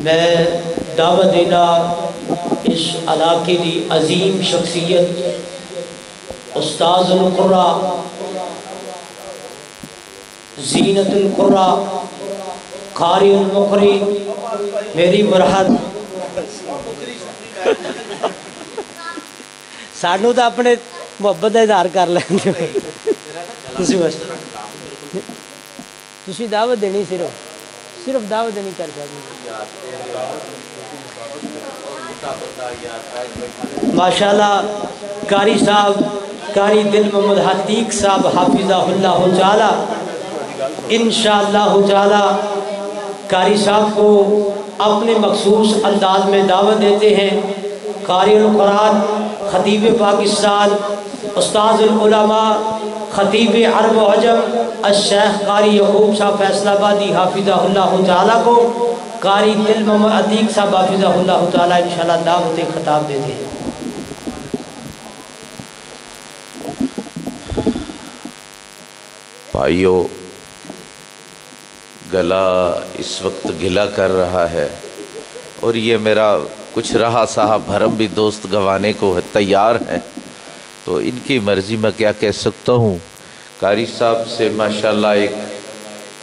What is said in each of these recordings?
میں دعوت دینا اس علاقے کی عظیم شخصیت استاذ القرآ زینت القرآ قاری المقری میری مرحت سانو تو اپنے محبت کا اظہار کر لیں تسی دعوت دینی صرف دعوت دینی کر سکتے ماشاءاللہ قاری صاحب قاری دل محمد حتیق صاحب حافظہ اللہ تعالی انشاءاللہ تعالی قاری صاحب کو اپنے مخصوص انداز میں دعوت دیتے ہیں۔ قاری القرآن خطیب پاکستان استاذ العلماء خطیب عرب و عجم الشیخ قاری یعقوب صاحب فیصل آبادی حافظہ اللہ تعالی کو قاری دل محمد عتیق صاحب حافظہ اللہ تعالی انشاءاللہ دعوت خطاب دیتے ہیں۔ بھائیو، گلا اس وقت گلا کر رہا ہے اور یہ میرا کچھ رہا صاحب بھرم بھی دوست گوانے کو تیار ہیں، تو ان کی مرضی میں کیا کہہ سکتا ہوں۔ قاری صاحب سے ماشاءاللہ ایک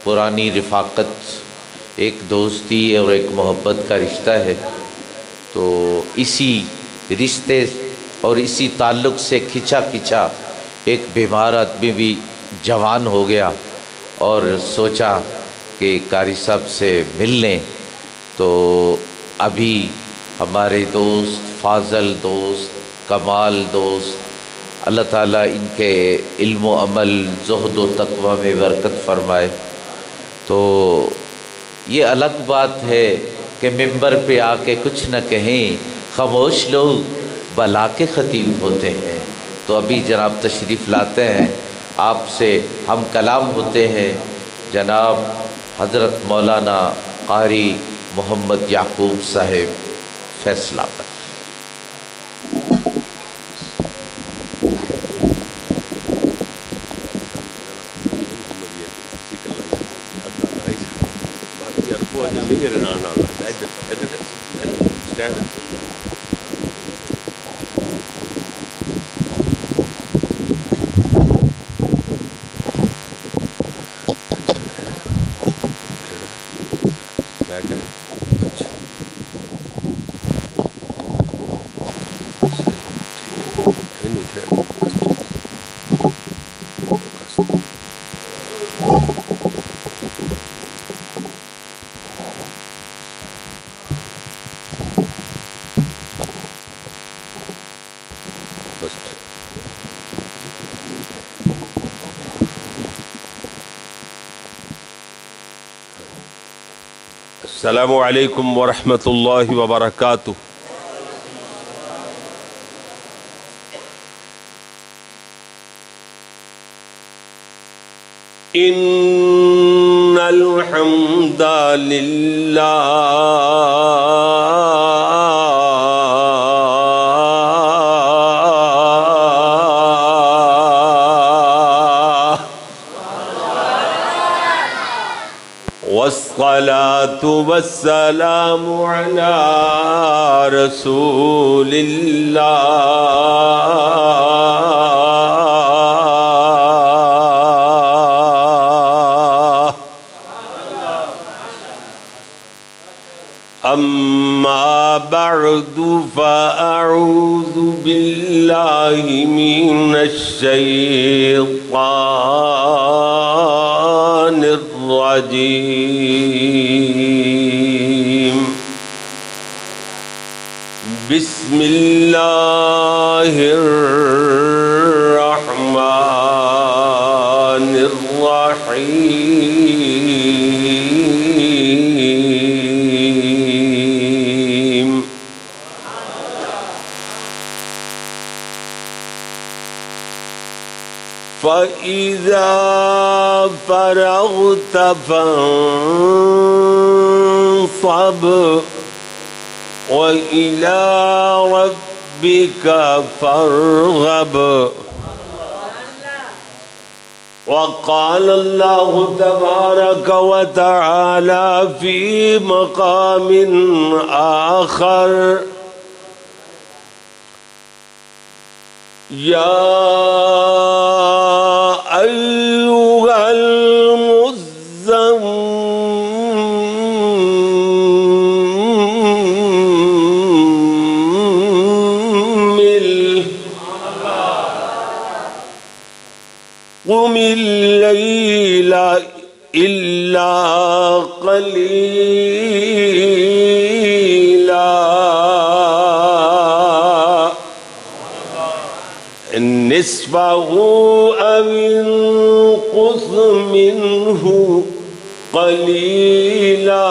پرانی رفاقت، ایک دوستی اور ایک محبت کا رشتہ ہے، تو اسی رشتے اور اسی تعلق سے کھچا ایک بیمار آدمی بھی جوان ہو گیا اور سوچا کہ قاری صاحب سے مل لیں، تو ابھی ہمارے دوست فاضل دوست کمال دوست اللہ تعالیٰ ان کے علم و عمل زہد و تقوی میں برکت فرمائے۔ تو یہ الگ بات ہے کہ ممبر پہ آ کے کچھ نہ کہیں، خاموش لوگ بلا کے خطیب ہوتے ہیں، تو ابھی جناب تشریف لاتے ہیں، آپ سے ہم کلام ہوتے ہیں جناب حضرت مولانا قاری محمد یعقوب صاحب فیصل آباد۔ السلام علیکم ورحمۃ اللہ وبرکاتہ۔ ان الحمد للہ والصلاة والسلام على رسول الله أما بعد فأعوذ بالله من الشيطان الرجيم بسم الله الرحمن الرحيم فإذا فرغت فانصب وإلى ربك فارغب وقال الله تبارك وتعالى في مقام آخر يا أيها المزمل قم الليل إلا قليلا نصفه أو انقص منه قليلا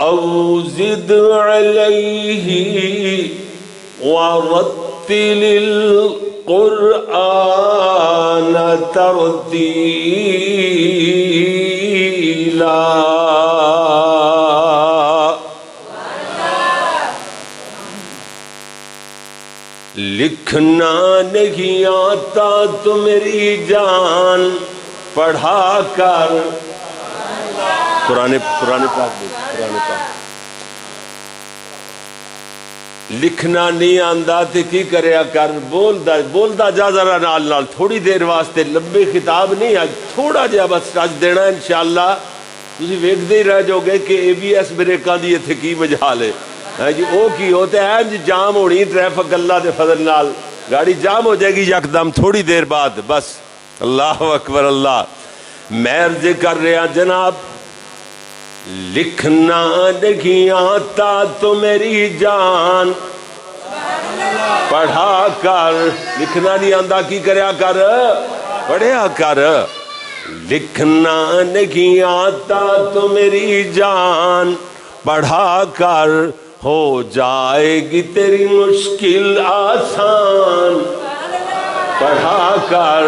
أو زد عليه ورتل القرآن ترتيلا لکھنا نہیں آتا تو میری جان پڑھا کر قرآن پاک لکھنا نہیں آندا تے کی کریا کر بولدا جا ذرا نال تھوڑی دیر واسطے لمبے خطاب نہیں آج تھوڑا جہا بس اج دینا انشاءاللہ تسی ویکھدے ہی رہ جاؤ گے کہ ABS بریکاں دی ایتھے کی مجال ہے جی او کی ہوتے ہیں جی جام ہونی ٹریفک اللہ دے فضل نال گاڑی جام ہو جائے گی یکدم تھوڑی دیر بعد بس اللہ اکبر اللہ میں عرض کر رہا جناب لکھنا نہیں آتا تو میری جان پڑھا کر لکھنا نہیں آتا کی کریا کر پڑھیا کر لکھنا نہیں آتا تو میری جان پڑھا کر ہو جائے گی تیری مشکل آسان پڑھا کر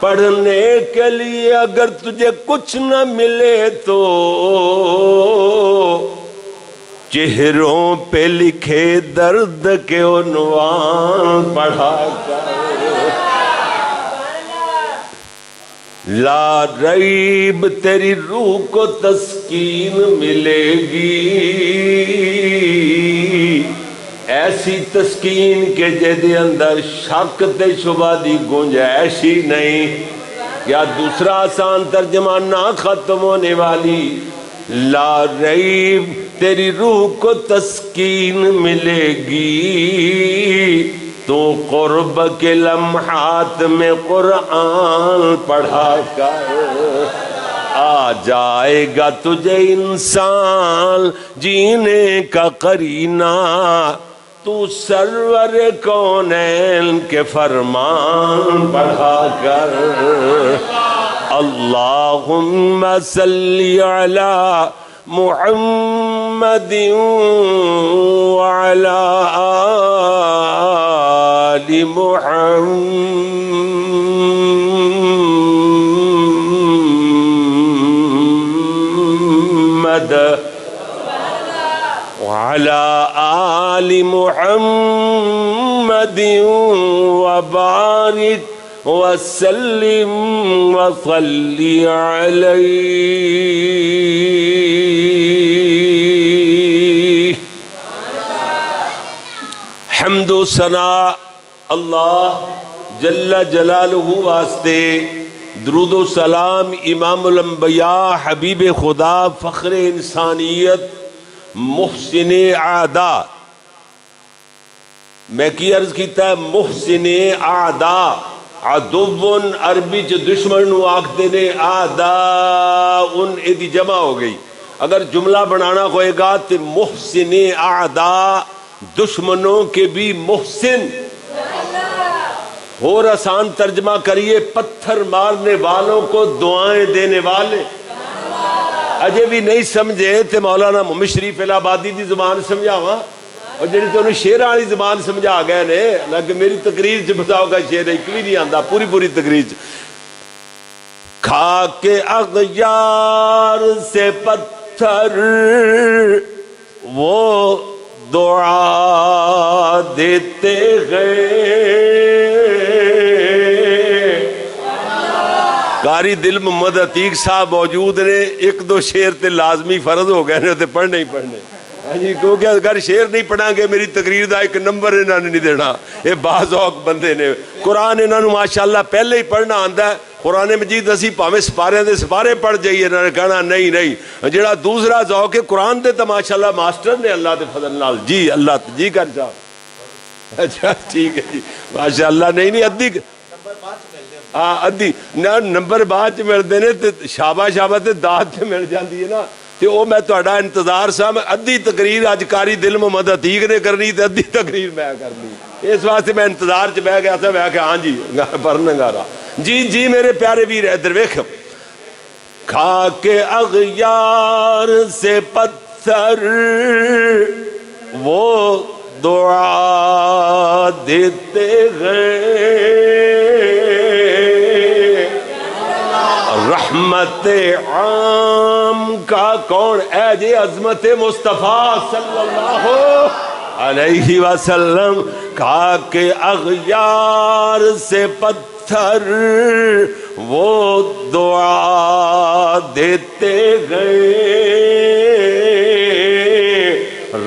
پڑھنے کے لیے اگر تجھے کچھ نہ ملے تو چہروں پہ لکھے درد کے عنوان پڑھا کر لا ریب تیری روح کو تسکین ملے گی ایسی تسکین کے جدے اندر شک تے شبہ دی گنجائش ہی نہیں یا دوسرا آسان ترجمہ نہ ختم ہونے والی لا ریب تیری روح کو تسکین ملے گی تو قرب کے لمحات میں قرآن پڑھا کر آ جائے گا تجھے انسان جینے کا قرینہ تو سرور کونین کے فرمان پڑھا کر اللہم صلی علی محمد وعلی آل محمد وعلى آل محمد وبارك وسلم وصل عليه حمد و ثنا اللہ جل جلالہ واسطے درود و سلام امام الانبیاء حبیب خدا فخر انسانیت محسن اعدا میں کی عرض کیتا ہے محسن اعدا عدوون عربی چ دشمن نو آکھدے نے اعداء ایدی جمع ہو گئی اگر جملہ بنانا ہوئے گا تو محسن اعدا دشمنوں کے بھی محسن اور آسان ترجمہ کریے پتھر مارنے والوں کو دعائیں دینے والے اجے بھی نہیں سمجھے تے مولانا محمد شریف الہبادی دی زبان سمجھاواں اور جڑی تے انہوں شیراں والی زبان سمجھا گئے نے حالانکہ میری تقریر چ بتاؤ گا شعر ایک بھی نہیں آندا پوری تقریر چ کھا کے اغیار سے پتھر وہ دعا دیتے گئے. قاری دل محمد عتیق صاحب موجود نے, ایک دو شعر تے لازمی فرض ہو گئے نے تے پڑھنے ہی پڑھنے جی, کیونکہ اگر شعر نہیں پڑھا گے میری تقریر دا ایک نمبر انہوں نے نہیں دینا. یہ بعض اوق بندے نے قرآن انہوں نے ماشاءاللہ پہلے ہی پڑھنا آندا ہے. قرآن مجید اسی پاویں سپارے دے سپارے پڑھ جائیے, انہوں نے کہنا نہیں نہیں. جڑا دوسرا ذوق ہے قرآن دے تو ماشاءاللہ ماسٹر نے اللہ دے فضل نال. جی اللہ جی کر جا. اچھا ٹھیک ہے جی ماشاءاللہ. نہیں ادھی ہاں ادھی نہ نمبر بعد ملتے ہیں تو شابہ شابہ تے داد تے مل جاتی ہے نا. تے او میں تہاڈا انتظار سا. میں ادھی تقریر اج قاری دل محمد عتیق نے کرنی تے ادھی تقریر میں کرنی. اس واسطے میں انتظار چ بہ گیا تھا. میں کہ ہاں جی پر نگارا. جی جی میرے پیارے ویر ادھر ویکھ. کھا کے اغیار سے پتھر وہ دعا دیتے گئے. رحمت عام کا کون اے جی عظمت مصطفیٰ صلی اللہ علیہ وسلم. کھا کے اغیار سے پتھر وہ دعا دیتے گئے.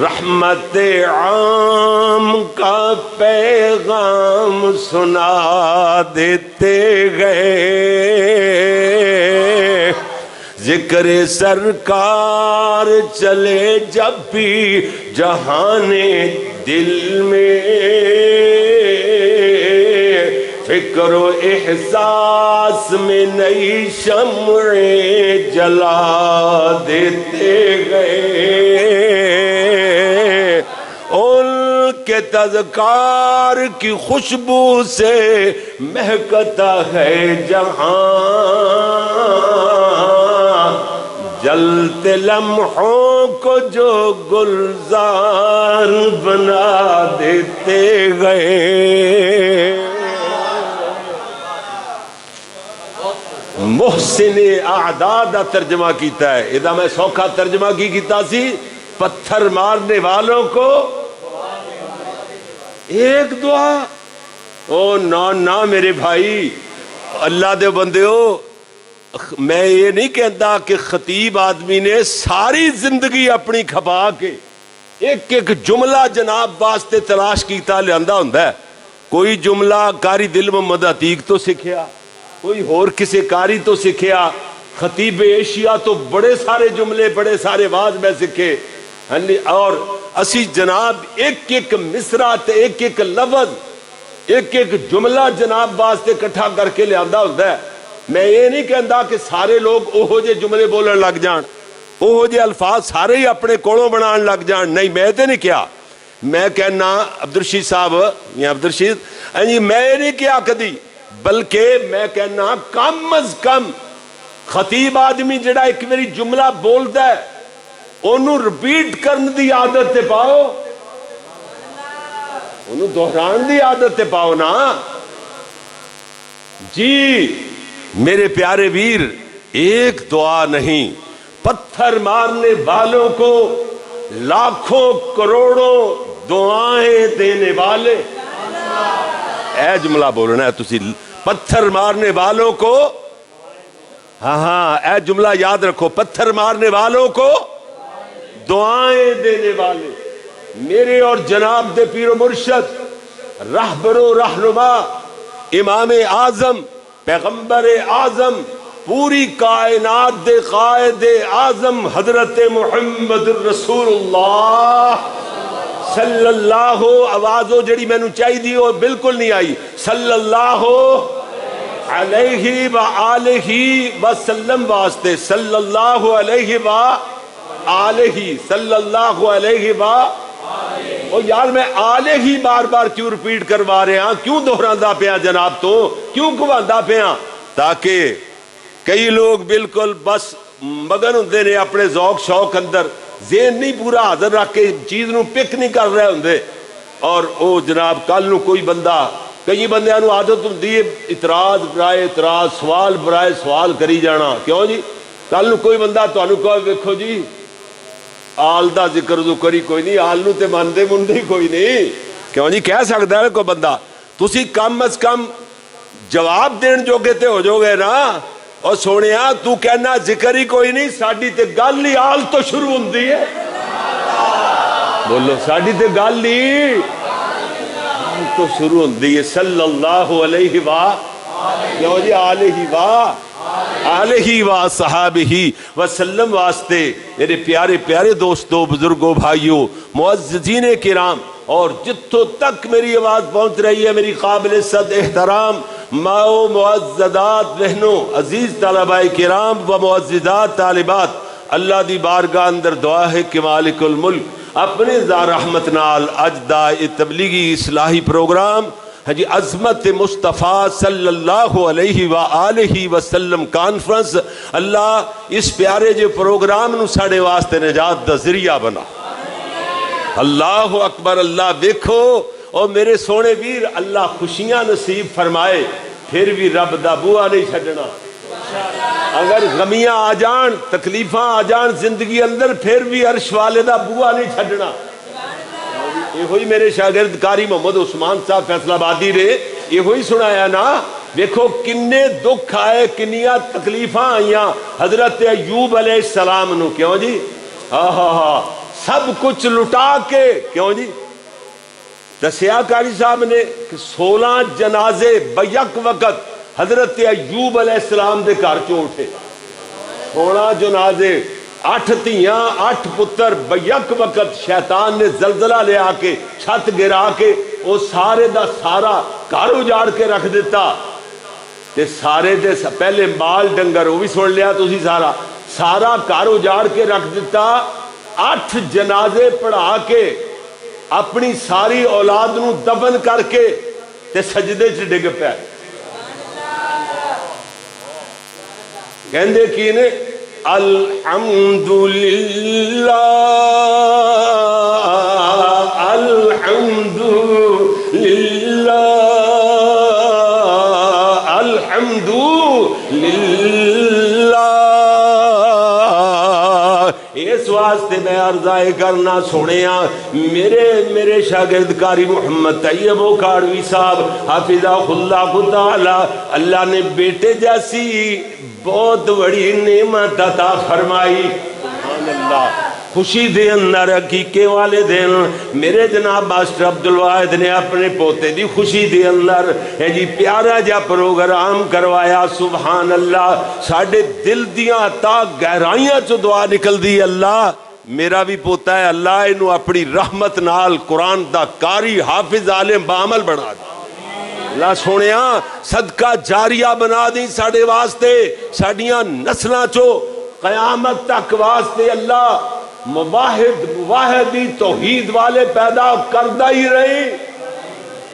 رحمت عام کا پیغام سنا دیتے گئے. ذکر سرکار چلے جب بھی جہان دل میں, فکر و احساس میں نئی شمعیں جلا دیتے گئے. ان کے تذکار کی خوشبو سے مہکتا ہے جہاں. جلتے لمحوں کو جو گلزار بنا دیتے گئے. محسن اعداد ترجمہ کیتا ہے. ادا میں سوکھا ترجمہ کی کیتا سی پتھر مارنے والوں کو ایک دعا. او نا میرے بھائی اللہ دے بندے ہو, میں یہ نہیں کہتا کہ خطیب آدمی نے ساری زندگی اپنی کھپا کے ایک ایک جملہ جناب واسطے تلاش کیتا لیاندا ہوندا ہے. کوئی جملہ قاری دل محمد عتیق تو سکھیا, کوئی اور کسی قاری تو سکھیا, خطیب ایشیا تو بڑے سارے جملے بڑے سارے واز میں سکھے. اور اسی جناب ایک ایک مصرع تے ایک ایک لفظ ایک ایک جملہ جناب واسطے کٹھا کر کے لیاندا ہوندا ہے. میں یہ نہیں کہندا کہ سارے لوگ اوہو جے جملے بولن لگ جان, اوہو جے الفاظ سارے ہی اپنے کولوں بنان لگ جان. نہیں میں تے نہیں کیا. میں کہنا عبدالرشید صاحب یا عبدالرشید میں یہ نہیں کیا کدی, بلکہ میں کہنا کم از کم خطیب آدمی جڑا ایک میری جملہ بولدا ہے انہوں رپیٹ کرن دی عادت تے پاؤ, انہوں دہران دی عادت تے پاؤ نا. جی میرے پیارے ویر, ایک دعا نہیں, پتھر مارنے والوں کو لاکھوں کروڑوں دعائیں دینے والے. اے جملہ بولنا ہے تسی, پتھر مارنے والوں کو, ہاں اے جملہ یاد رکھو, پتھر مارنے والوں کو دعائیں دینے والے. میرے اور جناب دے پیر و مرشد رہبر و رہنما امام اعظم پیغمبر اعظم پوری کائنات دے قائد اعظم حضرت محمد رسول اللہ صلی اللہ, آوازو جڑی میں نو چاہی دی وہ بالکل نہیں آئی, صلی اللہ علیہ وآلہ وسلم واسطے, صلی اللہ علیہ وآلہ, صلی اللہ علیہ وآلہ. او یار میں آلہ ہی بار بار کیوں رپیٹ کروا رہے ہیں, کیوں دہراندا پیا جناب, تو کیوں گواندا پیا, تاکہ کئی لوگ بالکل بس مگن ہوندے نے اپنے ذوق شوق اندر, ذہن نہیں پورا حاضر رکھ کے چیز نو پک نہیں کر رہے ہوندے. اور او جناب کل نو کوئی بندہ, کئی بندیاں نو عادت ہوندی ہے اعتراض برائے اعتراض, سوال برائے سوال کری جانا. کیوں جی, کل نو کوئی بندہ تانوں کہے ویکھو جی آل دا ذکر ذکر ہی کوئی نہیں, آل نو تے مندے مندے ہی کوئی نہیں. کیوں جی کہہ سکتا ہے کوئی بندہ؟ تسی کم از کم جواب دین جوگے تے ہو جو گے نا. اور سونیا تو کہنا ذکر ہی کوئی نہیں, ساڈی تے گل ہی آل تو شروع ہوندی ہے. بولو ساڈی تے گل ہی آل تو شروع ہوندی ہے. صلی اللہ علیہ کیوں جی علیہ وصحابہ وسلم واسطے میرے پیارے پیارے دوستو, بزرگوں, بھائیوں, معززین کرام, اور جتوں تک میری آواز پہنچ رہی ہے میری قابل صد احترام ماؤ معززات بہنوں, عزیز طلباء کرام و معززات طالبات, اللہ دی بارگاہ اندر دعا ہے کہ مالک الملک اپنے ذا رحمت نال اج دا تبلیغی اصلاحی پروگرام جی عظمت مصطفیٰ صلی اللہ علیہ وآلہ وسلم کانفرنس, اللہ اس پیارے جو پروگرام نو ساڑے واسطے نجات دا ذریعہ بنا. اللہ اکبر. اللہ دیکھو اور میرے سونے ویر, اللہ خوشیاں نصیب فرمائے, پھر بھی رب دا بوا نہیں چھڈنا. اگر غمیاں آ جان, تکلیفاں آ جان زندگی اندر, پھر بھی عرش والے دا بوا نہیں چھڈنا. یہ ہوئی میرے شاگرد قاری محمد عثمان صاحب فیصل آبادی نے یہ ہوئی سنایا نا. دیکھو کنے دکھ آئے, کنیاں تکلیفاں آئیاں حضرت ایوب علیہ السلام نو. کیوں جی سب کچھ لٹا کے, کیوں جی دسیا قاری صاحب نے کہ 16 جنازے بیک وقت حضرت ایوب علیہ السلام دے گھر چوں اٹھے. 16 جنازے, 8 دھیاں 8 پتر, بیک وقت شیطان نے زلزلہ لے آ کے چھت گرا کے وہ سارے دا سارا گھر اجاڑ کے رکھ دیتا. تے سارے دے پہلے مال ڈنگر وہ بھی سن لیا تسی, سارا گھر اجاڑ کے رکھ دیتا. 8 جنازے پڑھا کے اپنی ساری اولاد نو دفن کر کے تے سجدے چ ڈگ پیا. کہندے کی نے الحمدللہ الحمدللہ الحمدللہ. اس واسطے میں عرضائے کرنا سنیا میرے شاگرد قاری محمد طیب اکھاڑوی صاحب حافظہ اللہ تعالی, اللہ نے بیٹے جیسی بہت بڑی نعمت عطا فرمائی. سبحان اللہ. خوشی دے اندر عقیقے والے دن میرے جناب ماسٹر عبدالواحد نے اپنے پوتے دی خوشی دے اندر جی پیارا جا پروگرام کروایا. سبحان اللہ. ساڑھے دل دیاں تا گہرائیاں چو دعا نکل دی, اللہ میرا بھی پوتا ہے, اللہ انہوں اپنی رحمت نال قرآن دا قاری حافظ عالم بعمل بنا دی. اللہ سونیا صدقہ جاریہ بنا دی ساڑھے واسطے, ساڑھیاں نسلاں چو قیامت تک واسطے. اللہ مواحدی توحید والے پیدا کردہ ہی رہی.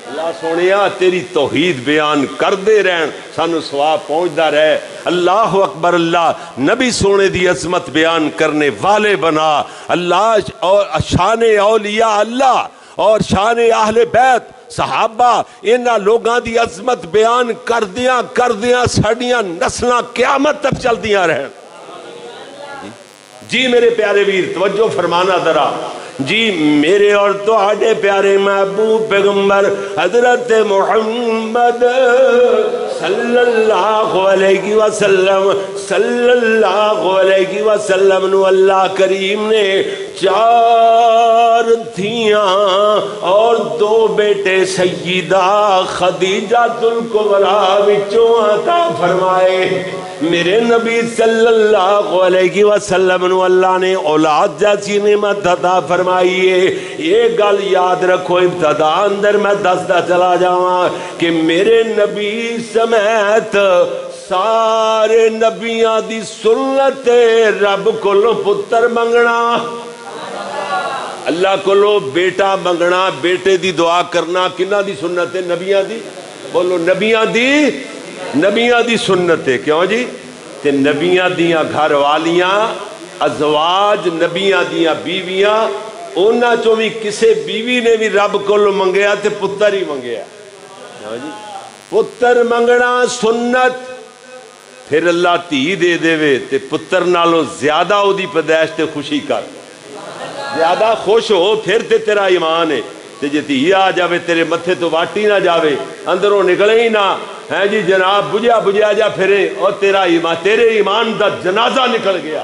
اللہ سونیا تیری توحید بیان کردے رہن, سانو ثواب پہنچدا رہے. اللہ اکبر. اللہ نبی سونے دی عظمت بیان کرنے والے بنا. اللہ اور شان اولیاء اللہ اور شان اہل بیت صحابہ انہاں لوگاں دی عظمت بیان کردیاں ساڑیاں نسلاں قیامت تک چل دیاں رہن. جی میرے پیارے ویر توجہ فرمانا ذرا. جی میرے اور تہاڈے پیارے محبوب پیغمبر حضرت محمد صلی اللہ علیہ وسلم نو اللہ کریم نے 4 دھیاں اور 2 بیٹے سیدہ خدیجہ الکبریٰ وچوں عطا فرمائے. میرے نبی صلی اللہ علیہ وسلم نو اللہ نے اولاد جیسی نعمت عطا فرمائی ہے. یہ گل یاد رکھو, ابتدا اندر میں دستا چلا جاواں کہ میرے نبی سمیت سارے نبیاں دی سنت رب کولو پتر منگنا, اللہ کولو بیٹا منگنا, بیٹے دی دعا کرنا. کنہ دی سنت ہے؟ نبیاں دی. بولو نبیاں دی سنت ہے. کیوں جی؟ تے نبیاں دیاں گھر والیاں ازواج, نبیاں دیاں بیویاں, اونا چو بھی کسے بیوی نے بھی رب کولو منگیا تے پتر ہی منگیا. پتر منگنا سنت. پھر اللہ تھی دے دے وے تے پتر نالو زیادہ او دی پیدائش تے خوشی کر. زیادہ خوش ہو پھر تے تیرا ایمان ہے. تے جے دھی آ جاوے تیرے متھے تو واٹی نہ جاوے, اندروں نکلے ہی نہ, ہے جی جناب بجھیا بجھیا جا پھرے, اور تیرا ایمان, تیرے ایمان دا جنازہ نکل گیا.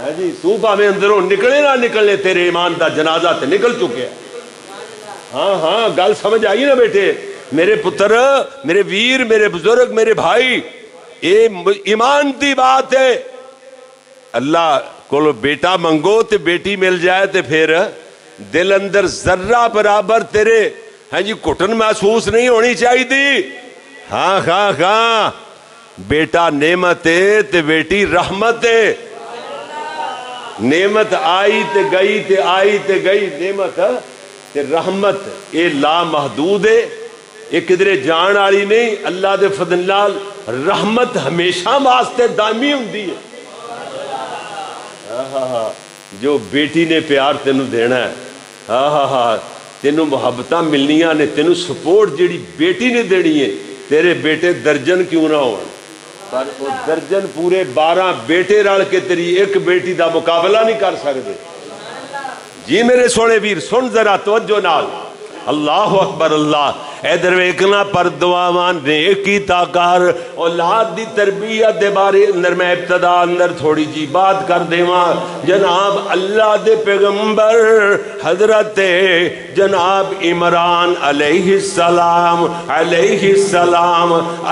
ہے جی تو پاویں اندروں نکلے نہ نکلے, تیرے ایمان دا جنازہ تے نکل چکے. ہاں ہاں گل سمجھ آئی نا بیٹے, میرے پتر, میرے ویر, میرے بزرگ, میرے بھائی, اے ایمان دی بات ہے. اللہ کو بیٹا منگو تے بیٹی مل جائے تے پھر دل اندر ذرہ برابر تیرے ہے جی گھٹن محسوس نہیں ہونی چاہیے. ہاں ہاں ہاں بیٹا نعمت ہے تے بیٹی رحمت ہے. نعمت آئی تے گئی تے آئی تے گئی, نعمت تے رحمت اے لا محدود ہے, یہ کدرے جان والی نہیں. اللہ دے فضل نال رحمت ہمیشہ واسطے دائمی ہوندی ہے. جو بیٹی نے پیار تینوں دینا ہے, ہاں ہاں ہاں تینوں محبتاں ملنیاں نے, تینوں سپورٹ جیڑی بیٹی نے دینی ہے. تیرے بیٹے درجن کیوں نہ ہون, پر وہ درجن پورے 12 بیٹے رل کے تیری ایک بیٹی دا مقابلہ نہیں کر سکتے. جی میرے سونے ویر سن ذرا توجہ نال, اللہ اکبر اللہ. ادھر ویکھنا پر دعاواں نیکی تا کر. اولاد دی تربیت دے بارے اندر میں ابتدا اندر تھوڑی جی بات کر دیواں. جناب اللہ دے پیغمبر حضرت جناب عمران علیہ السلام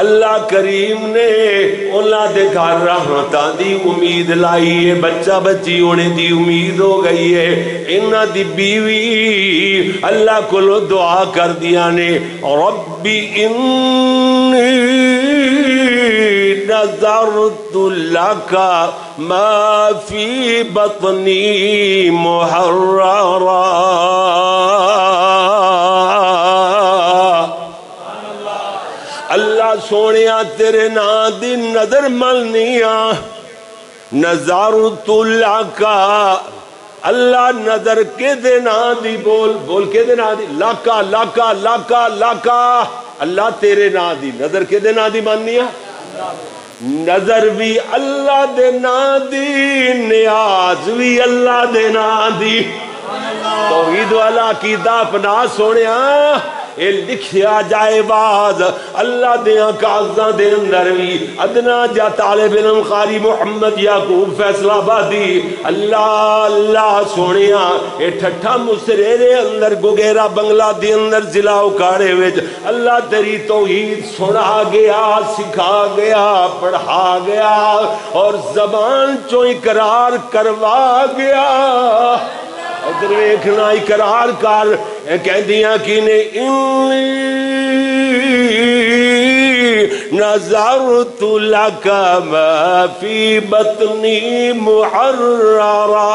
اللہ کریم نے انہاں دے گھر رحمتاں دی امید لائی ہے. بچہ بچی ہونے دی امید ہو گئی ہے. انہاں دی بیوی اللہ کو دعا کر دیا نے, ربی انی نذرت لک ما فی بطنی محررا. اللہ سونیا تیرے نا دی نظر ملنیاں, نذرت لک اللہ نظر کے دے نا دی, بول بول کے دے نا دی, لاکا لاکا لاکا لاکا اللہ تیرے نا دی نظر کے دے نا دی ماننی ہے. نظر بھی اللہ دے نا دی, نیاز بھی اللہ دے نا دی. توحید والا عقیدہ اپنا سونیا, اے لکھیا جائے باز اللہ دیاں کاغذاں دے اندر بھی. ادنا جا طالب علم قاری محمد یعقوب فیصل آبادی اللہ اللہ سونیا, اے ٹھٹھا مصرے دے اندر گگیرا بنگلہ دے اندر ضلع اکاڑے وچ اللہ تیری توحید سنا گیا, سکھا گیا, پڑھا گیا, اور زبان چوں اقرار کروا گیا. ادھر ویکھنا اقرار کر کہندیاں کی نے, نذرت لک ما فی بطنی محررا.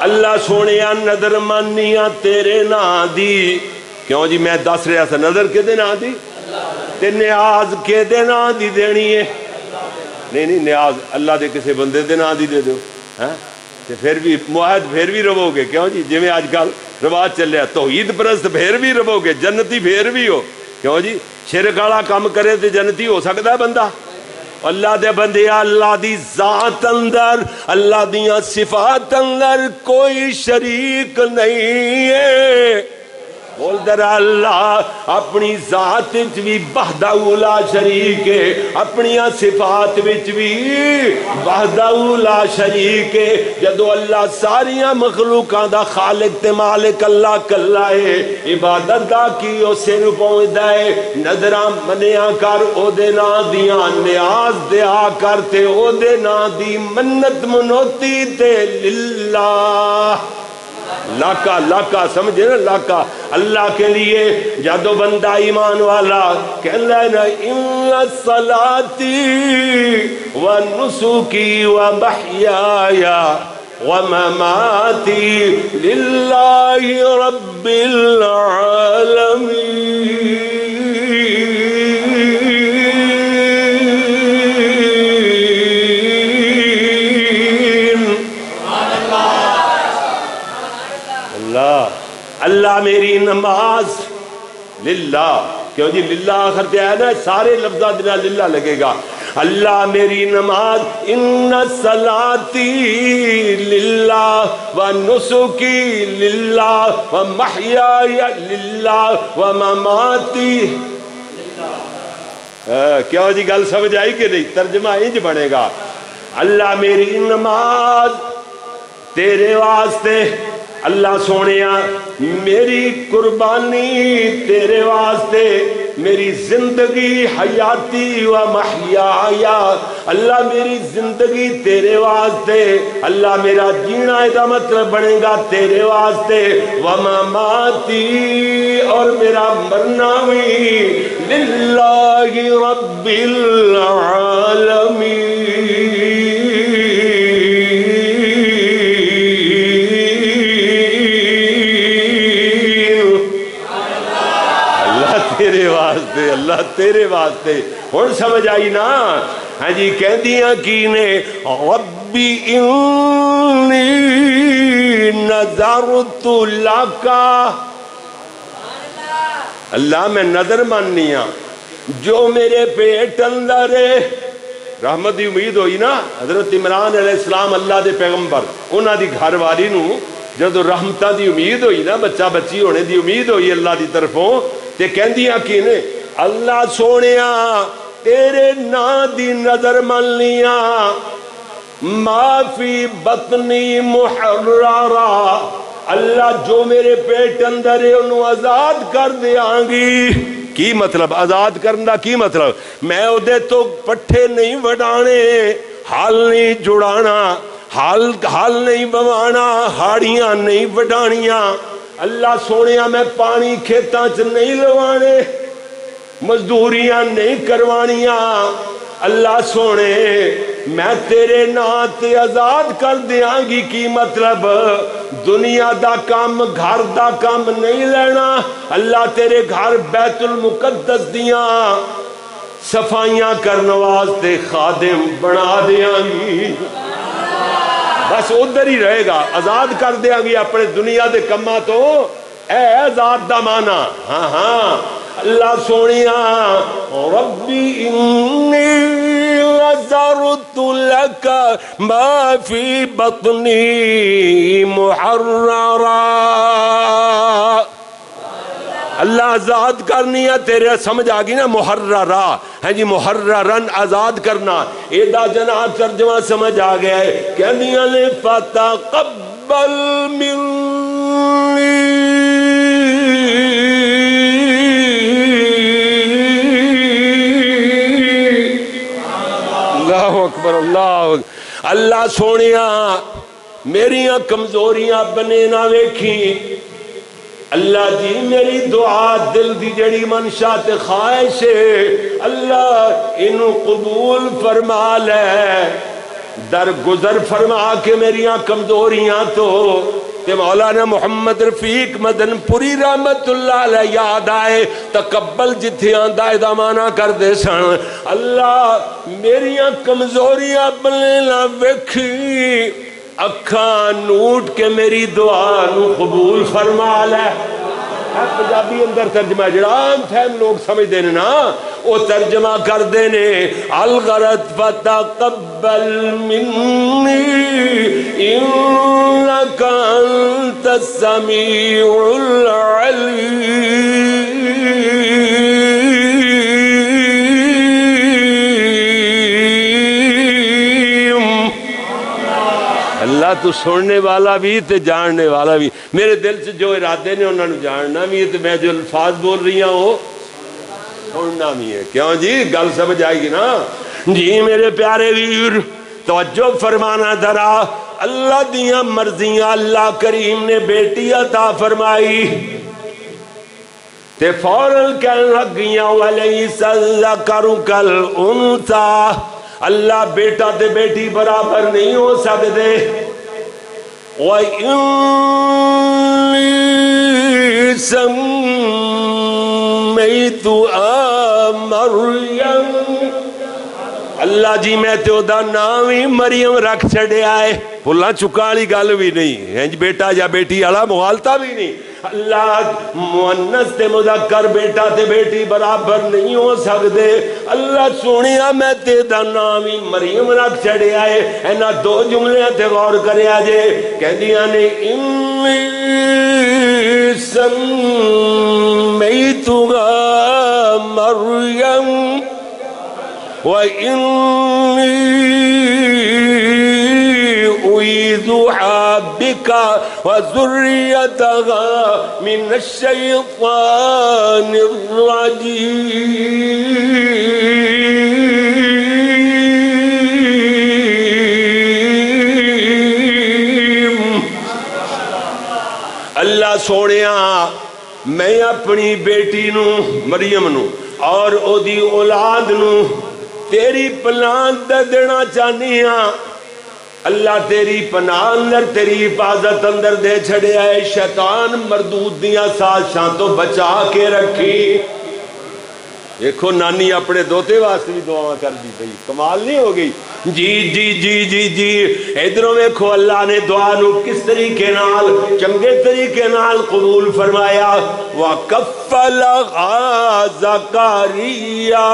اللہ سونیا نظر مانیاں تیرے نا دی. کیوں جی میں دس رہا تھا نظر کے دے نا دی, تے نیاز کے دے نا دی دینی ہے. نہیں نہیں نیاز اللہ دے کسے بندے دے نا دی دے دو, تے پھر بھی معاہد پھر بھی رہو گے. کیوں جی جی میں آج کل رواج چلیا توحید پرست پھر بھی رہو گے, جنتی پھر بھی ہو. کیوں جی شرک والا کام کرے تے جنتی ہو سکتا ہے بندہ. اللہ دے بندے اللہ دی ذات اندر اللہ دیاں صفات اندر کوئی شریک نہیں ہے. بول در اللہ اپنی ذات وچ بھی وحدہ لا شریک ہے, اپنی صفات وچ بھی وحدہ لا شریک ہے. جدو اللہ ساریاں مخلوقاں دا خالق تے مالک اللہ کلا ہے, عبادت دا کی اسے نو پہنچدا ہے. نظراں منیا کر او دے نا دیاں, نیاز دیا کر تے او دے نا دی, منت منوتی تے للہ. لاکا لاکا سمجھے نا, لاکا اللہ کے لیے. جدو بندہ ایمان والا کہنا ہے نا, ان صلاتی و نسکی و محیای و مماتی للہ رب العالمین. اللہ میری نماز للہ. کیوں جی للہ آخر تے آیا نا, سارے لفظات دینا للہ لگے گا. اللہ میری نماز ان صلاتی للہ و نسکی للہ و محیای للہ و مماتی. کیوں جی گل سمجھ آئی کہ نہیں؟ ترجمہ انج بنے گا، اللہ میری نماز تیرے واسطے، اللہ سونیا میری قربانی تیرے واسطے، میری زندگی حیاتی و محیایا، اللہ میری زندگی تیرے واسطے، اللہ میرا جینا دا مطلب بنے گا تیرے واسطے، ومماتی اور میرا مرنا بھی للہ رب العالمین. تیرے واسطے، اللہ تیرے واسطے. ہن سمجھ آئی نا؟ ہاں جی کہندیاں کی نے ربی انی نذرت لک، اللہ میں نظر ماننی ہاں جو میرے پیٹ اندر ہے. رحمت دی امید ہوئی نا حضرت عمران علیہ السلام اللہ دے پیغمبر، انہاں دی گھر والی نو جدو رحمتہ دی امید ہوئی نا، بچہ بچی ہونے دی امید ہوئی اللہ دی طرفوں، تے کہندیاں کی نے اللہ سونیا تیرے نا دی نظر مننیاں، ما فی بطنی محررا، اللہ جو میرے پیٹ اندر ہے انہوں آزاد کر دیاں گی. کی مطلب آزاد کرنا؟ کی مطلب میں اودے تو پٹھے نہیں وڈانے، حال نہیں جڑانا، حال نہیں بوانا، ہاڑیاں نہیں وڈانیاں. اللہ سونیا میں پانی کھیتاں چ نہیں لوانے، مزدوریاں نہیں کروانیاں. اللہ سونے میں تیرے نام تے آزاد کر دیاں گی. کی مطلب دنیا دا کام گھر دا کام نہیں لینا، اللہ تیرے گھر بیت المقدس دیاں صفائیاں کرنے واسطے خادم بنا دیاں گی. بس ادھر ہی رہے گا، آزاد کر دیاں گی اپنے دنیا دے کماں تو. اے آزاد دا مانا. ہاں ہاں اللہ سونیا ربی انی نذرت لک ما فی بطنی محررا، اللہ آزاد کرنی ہے تیرے. سمجھ آگی نا؟ محررا ہے جی، محررن آزاد کرنا. ایدہ جناب ترجمہ سمجھ آ گیا ہے. کہنیاں نے فتقبل منی اللہ اکبر اللہ. اللہ سونیا میریاں کمزوریاں بنے نہ ویکھی. اللہ جی میری دعا دل دی جڑی منشا تے خواہش ہے اللہ انہوں قبول فرما لے، درگزر فرما کے میریاں کمزوریاں تو. تے مولانا محمد رفیق مدن پوری رحمت اللہ علیہ یاد آئے تقبل جتھے آندہ ادامانہ کر دے سن. اللہ میریاں کمزوریاں بلے نہ وکھی، اکھاں نوٹ کے میری دعا نو قبول فرما لے. پنجابی اندر ترجمہ جڑا عام فہم لوگ سمجھ دینے نا وہ ترجمہ کر دینے الغرض فتقبل منی انک انت السمیع العلیم. اللہ تو سننے والا بھی تے جاننے والا بھی. میرے دل سے جو ارادے نے انہوں نے جاننا بھی ہے، تے میں جو الفاظ بول رہی ہوں وہ سننا بھی ہے. کیوں جی گل سمجھ آئے گی نا جی؟ میرے پیارے ویر توجہ فرمانا ذرا. اللہ دیاں مرضیاں اللہ کریم نے بیٹی عطا فرمائی تے فوراً کہنے لگ گیاں وَلَيْسَ الذَّكَرُ كَالْأُنثَىٰ، اللہ بیٹا تے بیٹی برابر نہیں ہو سکتے. وَإِنِّي سَمَّيْتُهَا مَرْيَمَ، اللہ جی میں تے دا نام ہی مریم رکھ چھڑے آئے. بھلا چکا والی گل بھی نہیں ہے، بیٹا یا بیٹی والا مغالطہ بھی نہیں. اللہ مؤنث تے مذکر بیٹا تے بیٹی برابر نہیں ہو سکتے. اللہ سونیا میں تیرا نام ہی مریم رکھ چھڑیا ہے. اینا دو جملے تے غور کریا جے. کہندیاں نے انی سمیتھا مریم وَإِنِّي أُعِيذُهَا بِكَ وَذُرِّيَّتَهَا مِنَ الشَّيْطَانِ الرَّجِيمِ. اللہ سونیا میں اپنی بیٹی نو مریم نو اور او دی اولاد نو تیری پناہ دینا چاہنی ہاں. اللہ تیری پناہ اندر تیری حفاظت اندر دے چھڑے آئے. شیطان مردود دیاں سازشاں تو بچا کے رکھی. دیکھو نانی اپنے دوتے واسطے بھی دعا کر دی پئی. کمال نہیں ہو گئی؟ جی جی جی جی جی ادھروں ویکھو اللہ نے دعا نو کس طریقے نال چنگے طریقے نال قبول فرمایا. وَكَفَّلَهَا زَكَرِيَّا.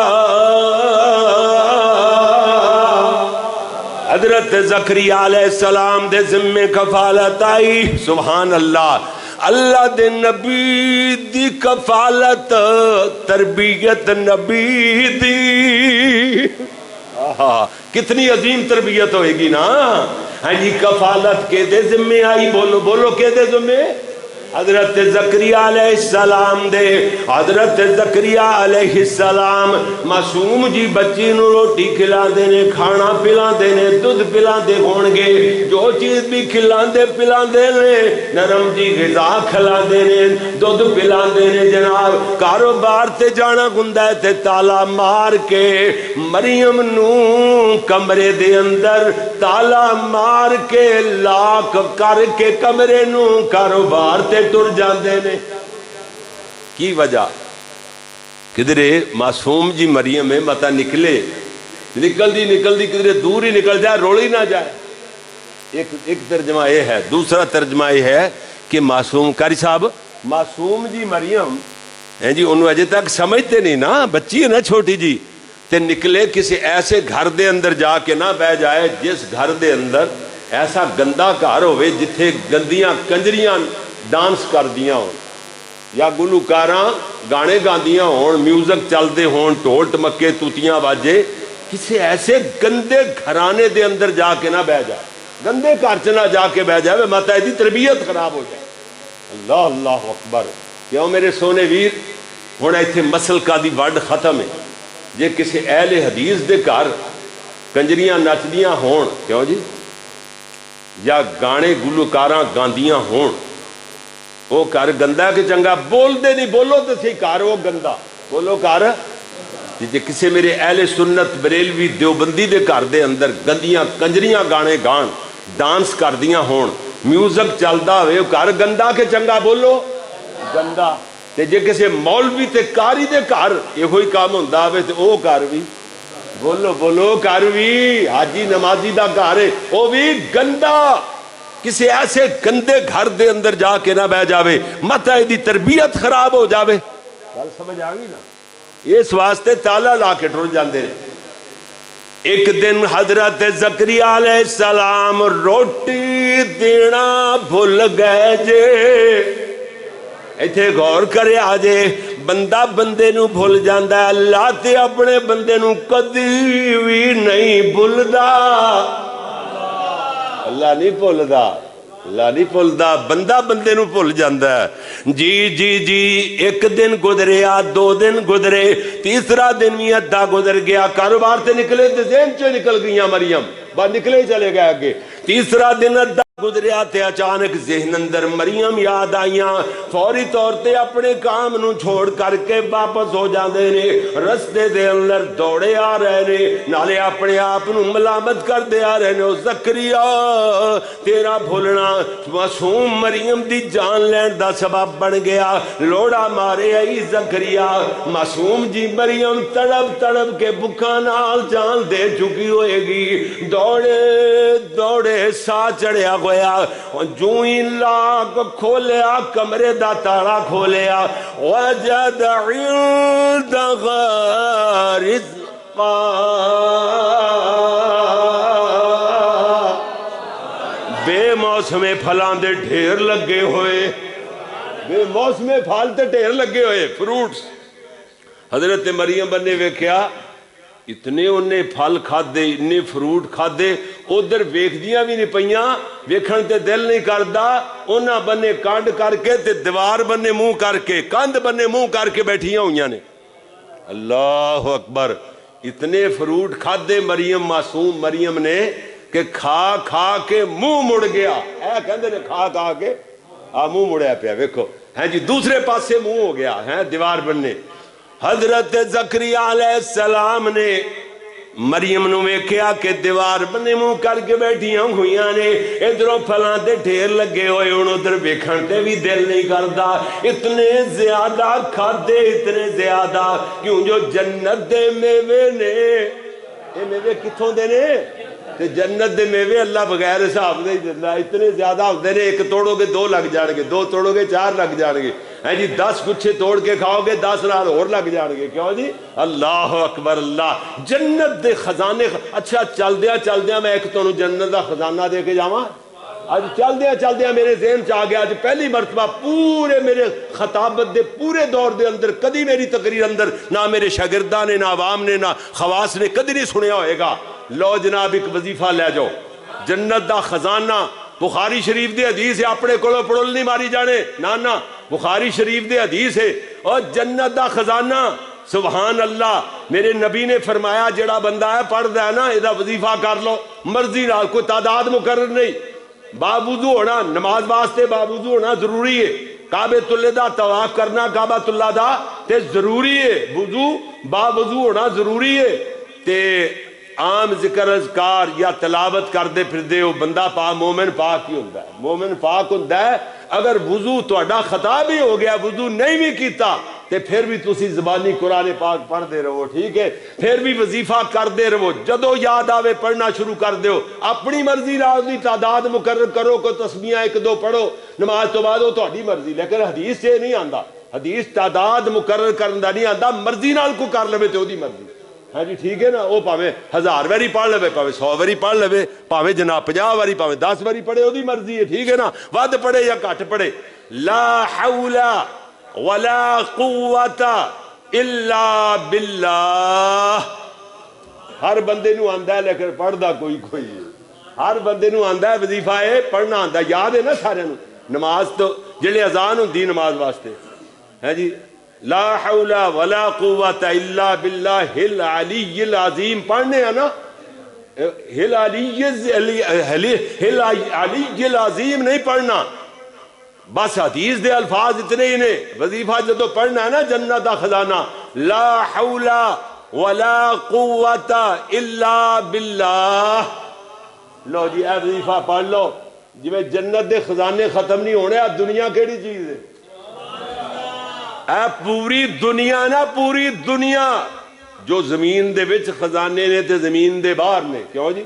حضرت زکریا علیہ السلام دے ذمے کفالت آئی. سبحان اللہ. اللہ دے نبی دی کفالت تربیت نبی دی. کتنی عظیم تربیت ہوئے گی نا. ہاں جی کفالت کے دے ذمے آئی. بولو بولو کے دے ذمے؟ حضرت زکریا علیہ السلام دے. حضرت زکریا علیہ السلام معصوم جی بچی نو روٹی کھلا دینے کھانا پلا دینے دودھ پلا دے ہون گے جو چیز بھی کھلا دے پلا دینے نرم جی غذا کھلا دینے دودھ پلا دینے. جناب کاروبار تے جانا گندا ہے تے تالا مار کے مریم نو کمرے دے اندر تالا مار کے لاک کر کے کمرے نو کاروبار تے ٹر جاندے نے. کی وجہ؟ کدھرے معصوم جی مریم میں متا نکلے نکل دی کدھرے دور ہی نکل جائے روڑی نہ جائے. ایک ترجمہ یہ ہے. دوسرا ترجمہ یہ ہے کہ معصوم قاری صاحب معصوم جی مریم ہیں جی انہوں اجے تک سمجھتے نہیں نا بچی ہے نا چھوٹی جی تے نکلے کسی ایسے گھر دے اندر جا کے نہ بہ جائے جس گھر دے اندر ایسا گندا گھر ہوئے جتھے گندیاں کنجریاں ڈانس کر دیاں ہون یا گلوکاراں گانے گاندیاں ہون میوزک چلدے ہون ٹھول ٹمکے توتیاں باجے. کسی ایسے گندے گھرانے دے اندر جا کے نہ بہ جائے گندے گھر چ نہ جا کے بہ جائے ماتا دی تربیت خراب ہو جائے. اللہ اللہ اکبر. کیوں میرے سونے ویر ہن ایتھے مسلکا دی وڈ ختم ہے. جے کسی اہل حدیث دے گھر کنجریاں نچدیاں ہون کیوں جی یا گانے گلوکاراں گاندیاں ہون وہ گھر گندا کہ چنگا بول دے نہیں بولو تو سی گھر وہ گندا بولو گھر. جی کسی میرے اہل سنت بریلوی دیوبندی دے گھر دے اندر گندیاں کنجریاں گانے گان ڈانس کردیاں ہون میوزک چلدا ہوئے وہ گھر گندا کہ چنگا بولو گندا. تے جے کسی مولوی تے کاری دے گھر یہ ہوئی کام ہوندا ہوئے تے او گھر بھی بولو بولو گھر بھی حاجی نمازی دا گھر ہے وہ بھی گندا. کسی ایسے گندے گھر دے اندر جا کے نہ بہ جاوے مت دی تربیت خراب ہو جاوے. گل سمجھ آ گئی نا. اس واسطے تالا لا کے ٹر جاندے نے. ایک دن حضرت زکریا علیہ السلام روٹی دینا بھول گئے جے. ایتھے غور کرے آجے بندہ بندے نو بھول جاندا ہے اللہ تے اپنے بندے نو کدی بھی نہیں بھولدا. اللہ نہیں بھولدا اللہ نہیں بھولدا بندہ بندے نو بھول جاندا ہے. جی جی جی ایک دن گزریا دو دن گزرے تیسرا دن بھی ادھا گزر گیا کاروبار تے نکلے تے ذہن چ نکل گئیاں مریم بعد نکلے چلے گئے آگے. تیسرا دن ادھا گزریا تے اچانک ذہن اندر مریم یاد آئیاں فوری طور تے اپنے کام نو چھوڑ کر کے واپس ہو جاندے نے. رستے دے اندر دوڑے آ رہے نے نالے اپنے آپ نو ملامت کر دے آ رہے نے او زکریا تیرا بھولنا معصوم مریم دی جان لین دا سبب بن گیا. لوڑا مارے آئی زکریا معصوم جی مریم تڑپ تڑپ کے بکھا نال جان دے چکی ہوئے گی. دوڑے دوڑے سا چڑھیا گویا جو ہی لاک کھولیا کمرے دا تالا کھولیا وجد عندها رزقا بے موسم پھلاں دے ڈھیر لگے ہوئے بے موسم پھل تے ڈھیر لگے ہوئے فروٹس حضرت مریم بنے ویکھیا اتنے انہیں پھل کھادے اتنے فروٹ کھادے ادھر ویکھدیاں بھی نہیں پئیاں ویکھن تے دل نہیں کردا انہاں بنے کانڈ کر کے تے دیوار بنے منہ کر کے کاندھ بنے منہ کر کے بیٹھیاں ہوئیاں نے اللہ اکبر اتنے فروٹ کھادے مریم معصوم مریم نے کہ کھا کھا کے منہ مڑ گیا اے کہندے نے کھا کھا کے منہ مڑیا پیا ویکھو ہیں جی دوسرے پاسے منہ ہو گیا ہیں دیوار بننے حضرت زکریا علیہ السلام نے مریم نو ویکھیا کہ دیوار بنے منہ کر کے بیٹھیاں ہوئیاں نے ادھروں پھلاں تے ڈھیر لگے ہوئے ہن ادھر ویکھن تے بھی دل نہیں کردا اتنے زیادہ کھادے اتنے زیادہ کیوں جو جنت دے میوے نے یہ میوے کتھوں دے نے تے جنت دے میوے اللہ بغیر حساب دے دیندا اتنے زیادہ ہوندے نے ایک توڑو گے دو لگ جان گے دو توڑو گے چار لگ جان گے ہیں جی 10 گچھے توڑ کے کھاؤ گے 10 نال اور لگ جان گے کیوں جی اللہ اکبر اللہ جنت دے خزانے اچھا چل دیاں میں ایک تانوں جنت دا خزانہ دے کے جاواں اج چل دیاں میرے ذہن چ آ گیا اج پہلی مرتبہ پورے میرے خطابت دے پورے دور دے اندر کدی میری تقریر اندر نہ میرے شاگرداں نے نہ عوام نے نہ خواص نے کدی نہیں سنیا ہوئے گا لو جناب ایک وظیفہ لے جاؤ جنت دا خزانہ بخاری شریف دے حدیث ہے اپنے کولو پڑول نہیں ماری جانے نہ بخاری شریف دے حدیث ہے اور جنت دا خزانہ سبحان اللہ میرے نبی نے فرمایا جڑا بندہ ہے پڑھدا ہے نا ادا وظیفہ کر لو مرضی نال کوئی تعداد مقرر نہیں باوضو ہونا نماز واسطے باوضو ہونا ضروری ہے کعبۃ اللہ دا طواف کرنا کعبۃ اللہ دا تے ضروری ہے وضو باوضو ہونا ضروری ہے تے عام ذکر اذکار یا تلاوت کردے پھر دے وہ بندہ پاک مومن پاک ہی ہوندہ ہے مومن پاک ہوندہ ہے اگر وضو تہاڈا خطا بھی ہو گیا وضو نہیں بھی کیتا تے پھر بھی تسی زبانی قرآن پاک پڑھ دے رہو ٹھیک ہے پھر بھی وظیفہ کر دے رہو جدو یاد آوے پڑھنا شروع کر دیو اپنی مرضی راضی تعداد مقرر کرو کو تسبیحاں 1-2 پڑھو نماز تو بعد وہ تہاڈی مرضی لیکن حدیث سے نہیں آندا حدیث تعداد مقرر کرن دا نہیں آندا مرضی نال کو کر لوے تے اودی مرضی ہاں جی ٹھیک ہے نا وہ پاویں 1000 واری پڑھ لے پاویں 100 واری پڑھ لے پاویں جناب 50 واری پاویں 10 واری پڑھے وہ مرضی ہے ٹھیک ہے نا ود پڑھے یا گھٹ پڑھے لا حول ولا قوت الا باللہ ہر بندے نو آندا ہے لیکن پڑھدا کوئی ہر بندے نو آندا ہے وظیفہ ہے پڑھنا آندا یاد ہے نا سارے نو نماز تو جڑے اذان ہوندی نماز واسطے ہے جی لا حول ولا قوت الا باللہ العلی العظیم پڑھنے ہیں نا العلی العظیم نہیں پڑھنا بس حدیث دے الفاظ اتنے ہی نے وظیفہ جدو پڑھنا ہے نا جنت دا خزانہ لا حول ولا قوت الا باللہ لو جی اے وظیفہ پڑھ لو جی میں جنت دے خزانے ختم نہیں ہونے دنیا کیڑی چیز ہے اے پوری دنیا نا پوری دنیا جو زمین دے وچ خزانے نے تے زمین دے باہر نے کیوں جی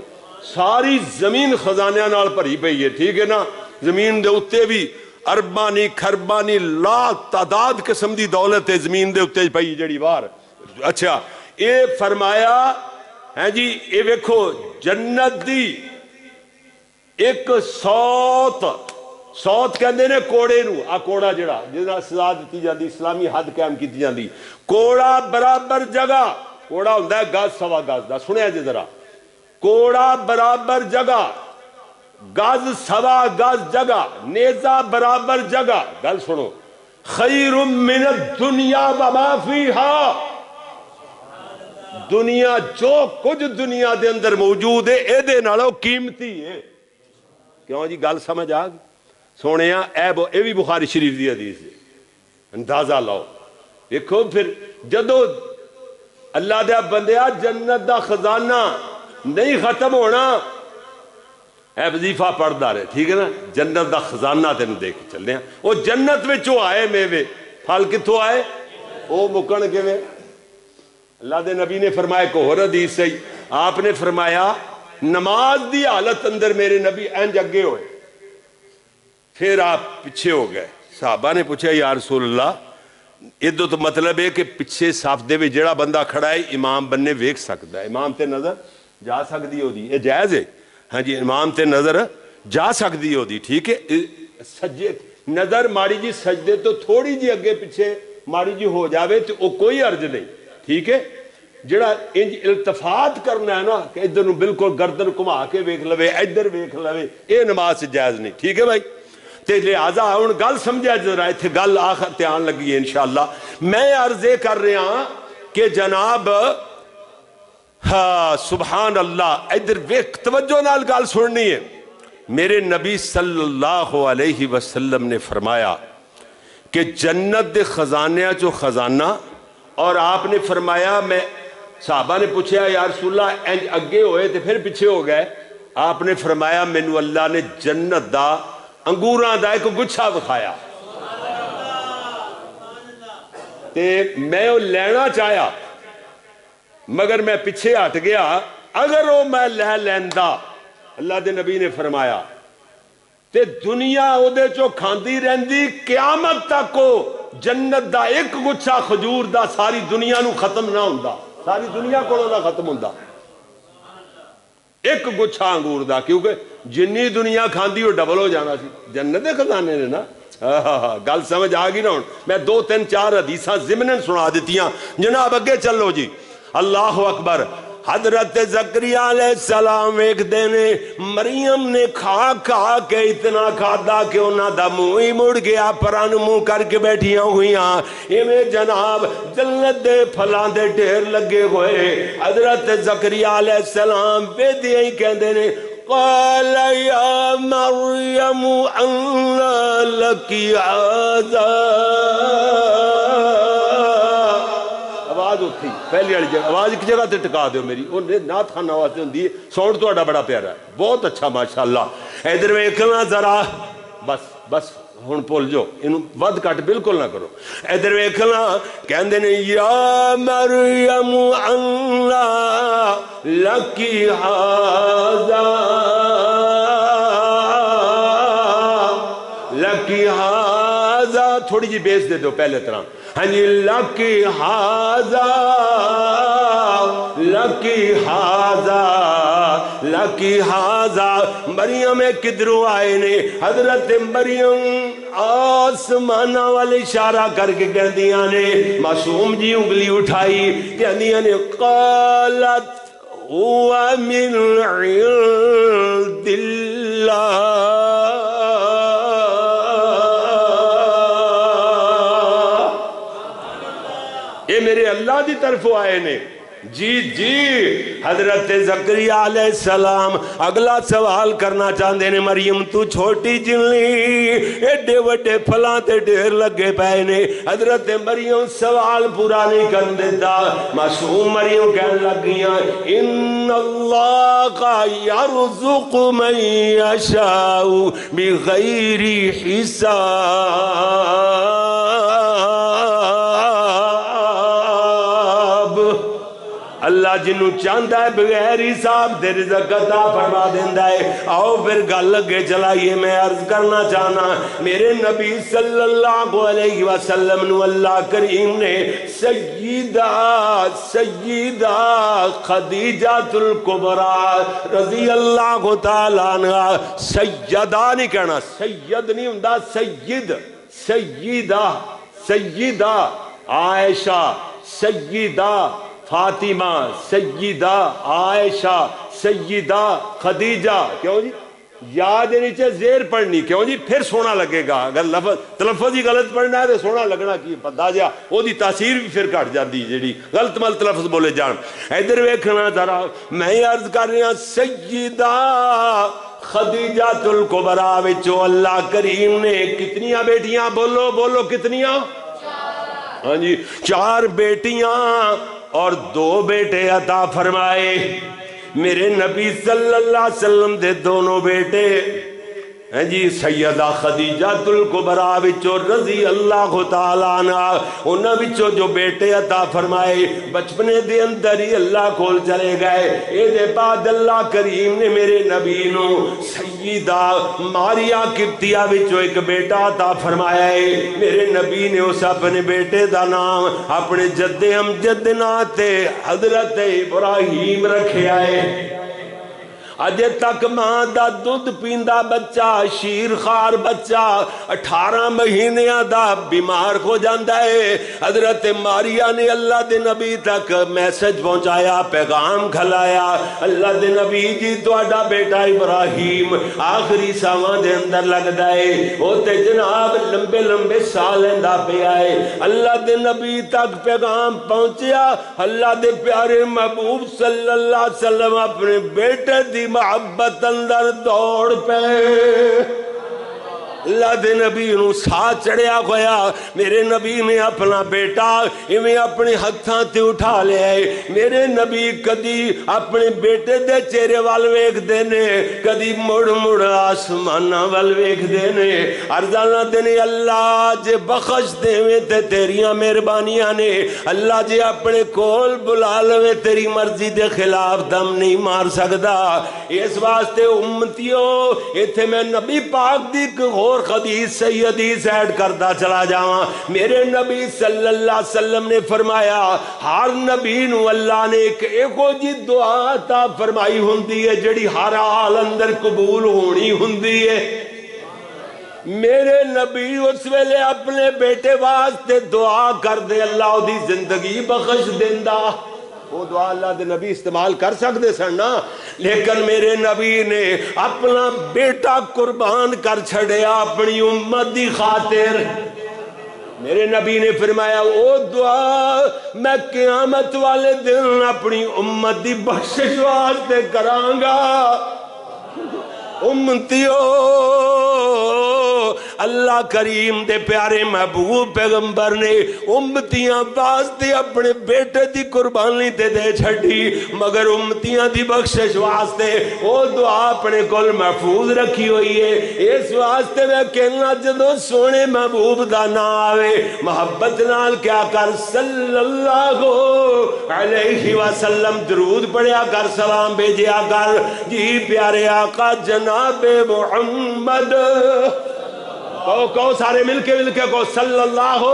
ساری زمین خزانیاں نال بھری پئی ہے ٹھیک ہے نا زمین دے اتے بھی اربانی کھربانی لاکھ تعداد قسم دی دولت ہے زمین دے اتے پئی جڑی باہر اچھا اے فرمایا ہے جی اے ویکھو جنت دی ایک سوت کہندے نے کوڑے نو آ کوڑا جڑا جہاں سزا دیتی جاندی اسلامی حد قائم کیتی جاندی کوڑا برابر جگہ کوڑا ہوندا ہے گز سوا گز دا سنیا جی ذرا کوڑا برابر جگہ گز سوا گز جگہ نیزہ برابر جگہ گل سنو خیر من الدنیا وما فیہا دنیا جو کچھ دنیا دے اندر موجود ہے اے دے نالوں قیمتی ہے کیوں جی گل سمجھ آ گئی سونے اے بھی بخاری شریف دی حدیث ہے اندازہ لاؤ دیکھو پھر جدو اللہ دے بندیا جنت دا خزانہ نہیں ختم ہونا اے وظیفہ پڑھدا رہے ٹھیک ہے نا جنت دا خزانہ تینوں دیکھ چلنے ہیں وہ جنت وچوں آئے میوے پھل کتھوں آئے وہ مکن کیویں اللہ دے نبی نے فرمایا کہ اور حدیث سے آپ نے فرمایا نماز دی حالت اندر میرے نبی انج اگے ہوئے، پھر آپ پیچھے ہو گئے. صحابہ نے پوچھا یا رسول اللہ ادو تو مطلب ہے کہ پیچھے صف دے وچ جڑا بندہ کھڑا ہے امام بننے ویکھ سکتا ہے، امام تے نظر جا سکتی ہو دی، یہ جائز ہے. ہاں جی امام تے نظر جا سکتی ہو دی، ٹھیک ہے. سجے نظر ماڑی جی سجدے تو تھوڑی جی اگے پیچھے ماڑی جی ہو جاوے تو وہ کوئی عرض نہیں، ٹھیک ہے. جڑا انج التفات کرنا ہے نا کہ ادھر بالکل گردن گھما کے ویکھ لوے ادھر ویکھ لوے، یہ نماز سے جائز نہیں، ٹھیک ہے بھائی. تے لہذا ہوں گل سمجھا ذرا اتنے گل آخر دھیان لگی ہے انشاءاللہ. میں عرض یہ کر رہا کہ جناب ہاں سبحان اللہ ادھر ویکھ توجہ نال گل سننی ہے. میرے نبی صلی اللہ علیہ وسلم نے فرمایا کہ جنت دے خزانیاں چو خزانہ، اور آپ نے فرمایا میں صحابہ نے پوچھا یا رسول اللہ انج اگے ہوئے تے پھر پیچھے ہو گئے. آپ نے فرمایا مینو اللہ نے جنت دا انگوراں دا ایک گچھا بکھایا تے میں وہ لینا چاہیا مگر میں پیچھے ہٹ گیا. اگر وہ میں لے لیندا اللہ دے نبی نے فرمایا تے دنیا او دے چو کھاندی رہندی قیامت تک کو جنت دا ایک گچھا کھجور دا ساری دنیا نو ختم نہ ہوندا، ساری دنیا کو نہ ختم ہوندا ایک گچھا انگور دا، کیونکہ جنی دنیا کھاندی وہ ڈبل ہو جانا سی. جنت دے خزانے نے نا. گل سمجھ آ گئی نا. ہوں میں 2 3 4 حدیثاں ضمناً سنا دیتیاں. جناب اگے چلو جی. اللہ اکبر. حضرت زکریا علیہ السلام ایک دن مریم نے کھا کھا کے اتنا کھادا کہ انہاں دا منہ ہی مڑ گیا، پران منہ کر کے بیٹھیاں ہوئیاں. ایویں جناب جنت دے پھلاں دے ڈھیر لگے ہوئے. حضرت زکریا علیہ السلام بیدیاں ہی کہندے نے قال یا مریم انّا لکی هذا. آواز اٹھی پہلی والی جگہ، آواز ایک جگہ تے ٹکا دیو میری، وہ نعت خانہ واسطے ہوندی ہے. ساؤنڈ تہاڈا بڑا پیارا ہے، بہت اچھا ماشاءاللہ. ادھر ویکھنا ذرا، بس ہن بھول جو اینو ود کٹ بالکل نہ کرو. ادھر ویکھنا کہندے نے یا مریم انّا لکی هذا لکی هذا. تھوڑی جی بیس دے دو پہلے طرح. ہاں جی لکی هذا لکی هذا لکی هذا. مریم کدھروں آئے نے؟ حضرت مریم آسمانہ والے اشارہ کر کے کہندیاں نے، معصوم جی انگلی اٹھائی کہندیاں نے قالت هو من عند اللہ. یہ میرے اللہ دی طرف آئے نے. جی حضرت زکریا علیہ السلام اگلا سوال کرنا چاہتے نے. مریم تو چھوٹی جنلی ایڈے وڈے پھلاں تے ڈھیر لگے پے نے. حضرت مریم سوال پورا نہیں کر دیتا. معصوم مریم کہنے لگیاں ان اللہ یرزق من یشاء بغیر حساب. اللہ جنوں چاہتا ہے بغیر حساب دے رزق عطا فرما دیندا ہے. آؤ پھر گل لگے چلائیے. میں عرض کرنا چاہنا میرے نبی صلی اللہ علیہ وسلم نو اللہ کریم نے سیدہ خدیجہ الکبریٰ رضی اللہ تعالیٰ عنہ، سیدہ نہیں کہنا، سید نہیں ہوندا، سیدہ عائشہ، سیدہ فاطمہ، سیدہ عائشہ، سیدہ خدیجہ. کیوں جی؟ یاد نیچے زیر پڑھنی، کیوں جی؟ پھر سونا لگے گا. اگر تلفظ ہی غلط پڑھنا ہے تو سونا لگنا کی پتا جا، وہ دی تاثیر بھی پھر گھٹ جاتی جیڑی غلط مل تلفظ بولے جان. ادھر ویکھنا ذرا، میں عرض کر رہا سیدہ خدیجہ الکبریٰ وچوں اللہ کریم نے کتنیاں بیٹیاں؟ بولو بولو کتنیاں؟ ہاں جی 4 بیٹیاں اور 2 بیٹے عطا فرمائے. میرے نبی صلی اللہ علیہ وسلم دے دونوں بیٹے جی سیدہ خدیجہ الکبریٰ وچوں رضی اللہ تعالیٰ عنہ انہاں وچوں جو بیٹے عطا فرمائے بچپنے دے اندر ہی اللہ کول چلے گئے. اے دے بعد اللہ کریم نے میرے نبی نو سیدہ ماریا قبطیہ وچوں ایک بیٹا عطا فرمایا ہے. میرے نبی نے اس اپنے بیٹے دا نام اپنے جد امجد ناتے حضرت ابراہیم رکھیا ہے. اجے تک ماں دا دودھ پیندا بچہ شیر خار بچہ 18 مہینیاں دا بیمار ہو جاندا ہے. حضرت ماریا نے اللہ دے نبی تک میسج پہنچایا پیغام کھلایا اللہ دے نبی جی تہاڈا بیٹا ابراہیم آخری ساواں دے اندر لگدا ہے او تے جناب لمبے لمبے سال لیندا پیا ہے. اللہ دے نبی تک پیغام پہنچیا. اللہ دے پیارے محبوب صلی اللہ علیہ وسلم اپنے بیٹے دی محبت اندر دوڑ پے. اللہ دے نبی نو سا چڑھیا ہویا. میرے نبی نے اپنا بیٹا ایویں اپنے ہتھاں تے اٹھا لیا ہے. میرے نبی کدی اپنے بیٹے دے چہرے وال ویکھدے نے کدی مڑ مڑ آسماناں وال ویکھدے نے. عرضاں دے نے اللہ جے بخش دیویں تے تیریاں مہربانیاں نے. اللہ جے اپنے کول بلا لوے تیری مرضی دے خلاف دم نہیں مار سکدا. اس واسطے امتیو ایتھے میں نبی پاک دی اور حدیث صحیح حدیث ایڈ کرتا چلا جاواں. میرے نبی صلی اللہ علیہ وسلم نے فرمایا ہر نبی نو اللہ نے ایک ایکو جی دعا عطا فرمائی ہوندی ہے جڑی ہر حال اندر قبول ہونی ہوندی ہے. میرے نبی اس ویلے اپنے بیٹے واسطے دعا کر دے اللہ دی زندگی بخش دیندا. وہ دعا اللہ دے نبی استعمال کر سکتے سن نا لیکن میرے نبی نے اپنا بیٹا قربان کر چھڑیا اپنی امت دی خاطر. میرے نبی نے فرمایا او دعا میں قیامت والے دن اپنی امت دی بخشش واسطے کراں گا. امتیو اللہ کریم دے پیارے محبوب پیغمبر نے امتیاں واسطے اپنے بیٹے دی قربانی تے دے چھڑی مگر امتیاں دی بخشش واسطے وہ دعا اپنے کول محفوظ رکھی ہوئی ہے. اس واسطے میں کہنا جدو سونے محبوب دا نا آوے محبت نال کیا کر صلی اللہ علیہ وسلم درود پڑھیا کر سلام بھیجیا کر. جی پیارے آقا جناب محمد کہو سارے مل کے کہو صلی اللہ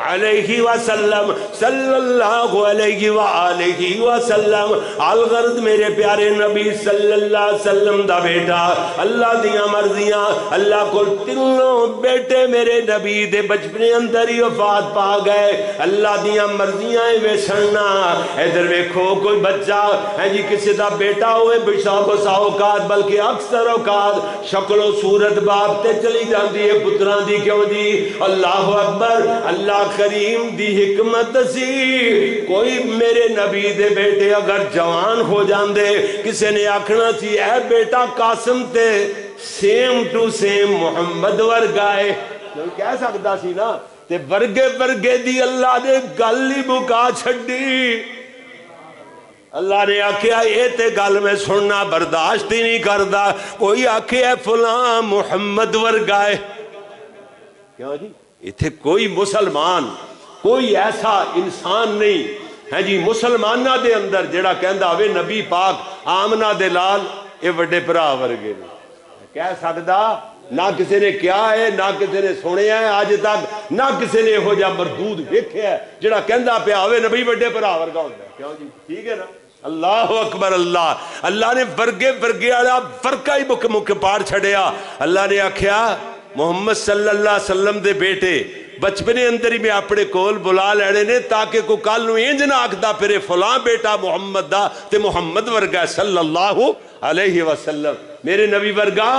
علیہ وسلم صلی اللہ علیہ وآلہ وسلم. الغرض میرے پیارے نبی صلی اللہ علیہ وسلم دا بیٹا اللہ دیاں مرضیاں اللہ کو تینوں بیٹے میرے نبی دے بچپنے اندر ہی وفات پا گئے. اللہ دیاں مرضیاں ویسننا ادھر ویکھو کوئی بچہ ہے جی کسی دا بیٹا ہوئے بسا اوقات بلکہ اکثر اوقات شکل و صورت باپ تے چلی جاندی ہے پتران دی کیوں دی. اللہ اکبر اللہ کریم دی حکمت سی. کوئی میرے نبی دے بیٹے اگر جوان ہو جاندے کسی نے آکھنا سی اے بیٹا قاسم تے سیم ٹو سیم محمد ورگائے کہہ سکتا سی نا تے ورگے دی اللہ نے گل ہی مکا چھڈی. اللہ نے آکھیا اے تے گل میں سننا برداشت ہی نہیں کردا. کوئی آکھے اے فلاں محمد ورگائے کیوں جی اتھے کوئی مسلمان کوئی ایسا انسان نہیں ہے جی مسلمانہ دے اندر جڑا کہندا ہوئے نبی پاک آمنہ دے لال اے وڈے بھرا ورگے نے کہہ سکدا. نہ کسی نے کیا ہے نہ کسی نے سنیا ہے آج تک نہ کسی نے ہو جا مردود دیکھے ہے جڑا کہندا پیا ہوئے نبی وڈے بھرا ورگا ہوتا ہے. کیوں جی ٹھیک ہے نا. اللہ اکبر اللہ نے ورگے والا فرقہ ہی مک پاڑ چھڑیا. اللہ نے آکھیا محمد صلی اللہ علیہ وسلم دے بیٹے بچپنے اندر ہی میں اپنے کول بلا لینے نے تاکہ کو کل نو انج نہ آکھدا پھرے فلاں بیٹا محمد دا تے محمد ورگا صلی اللہ علیہ وسلم. میرے نبی ورگا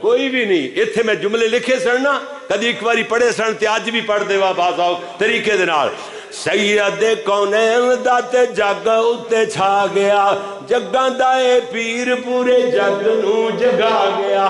کوئی بھی نہیں. ایتھے میں جملے لکھے سن نا کدی ایک باری پڑھے سن تے اج بھی پڑھ دے وا باز آؤ طریقے دے نال. سید کونین دا تے جگ اتے چھا گیا جگاں دا اے پیر پورے جگ نو جگا گیا.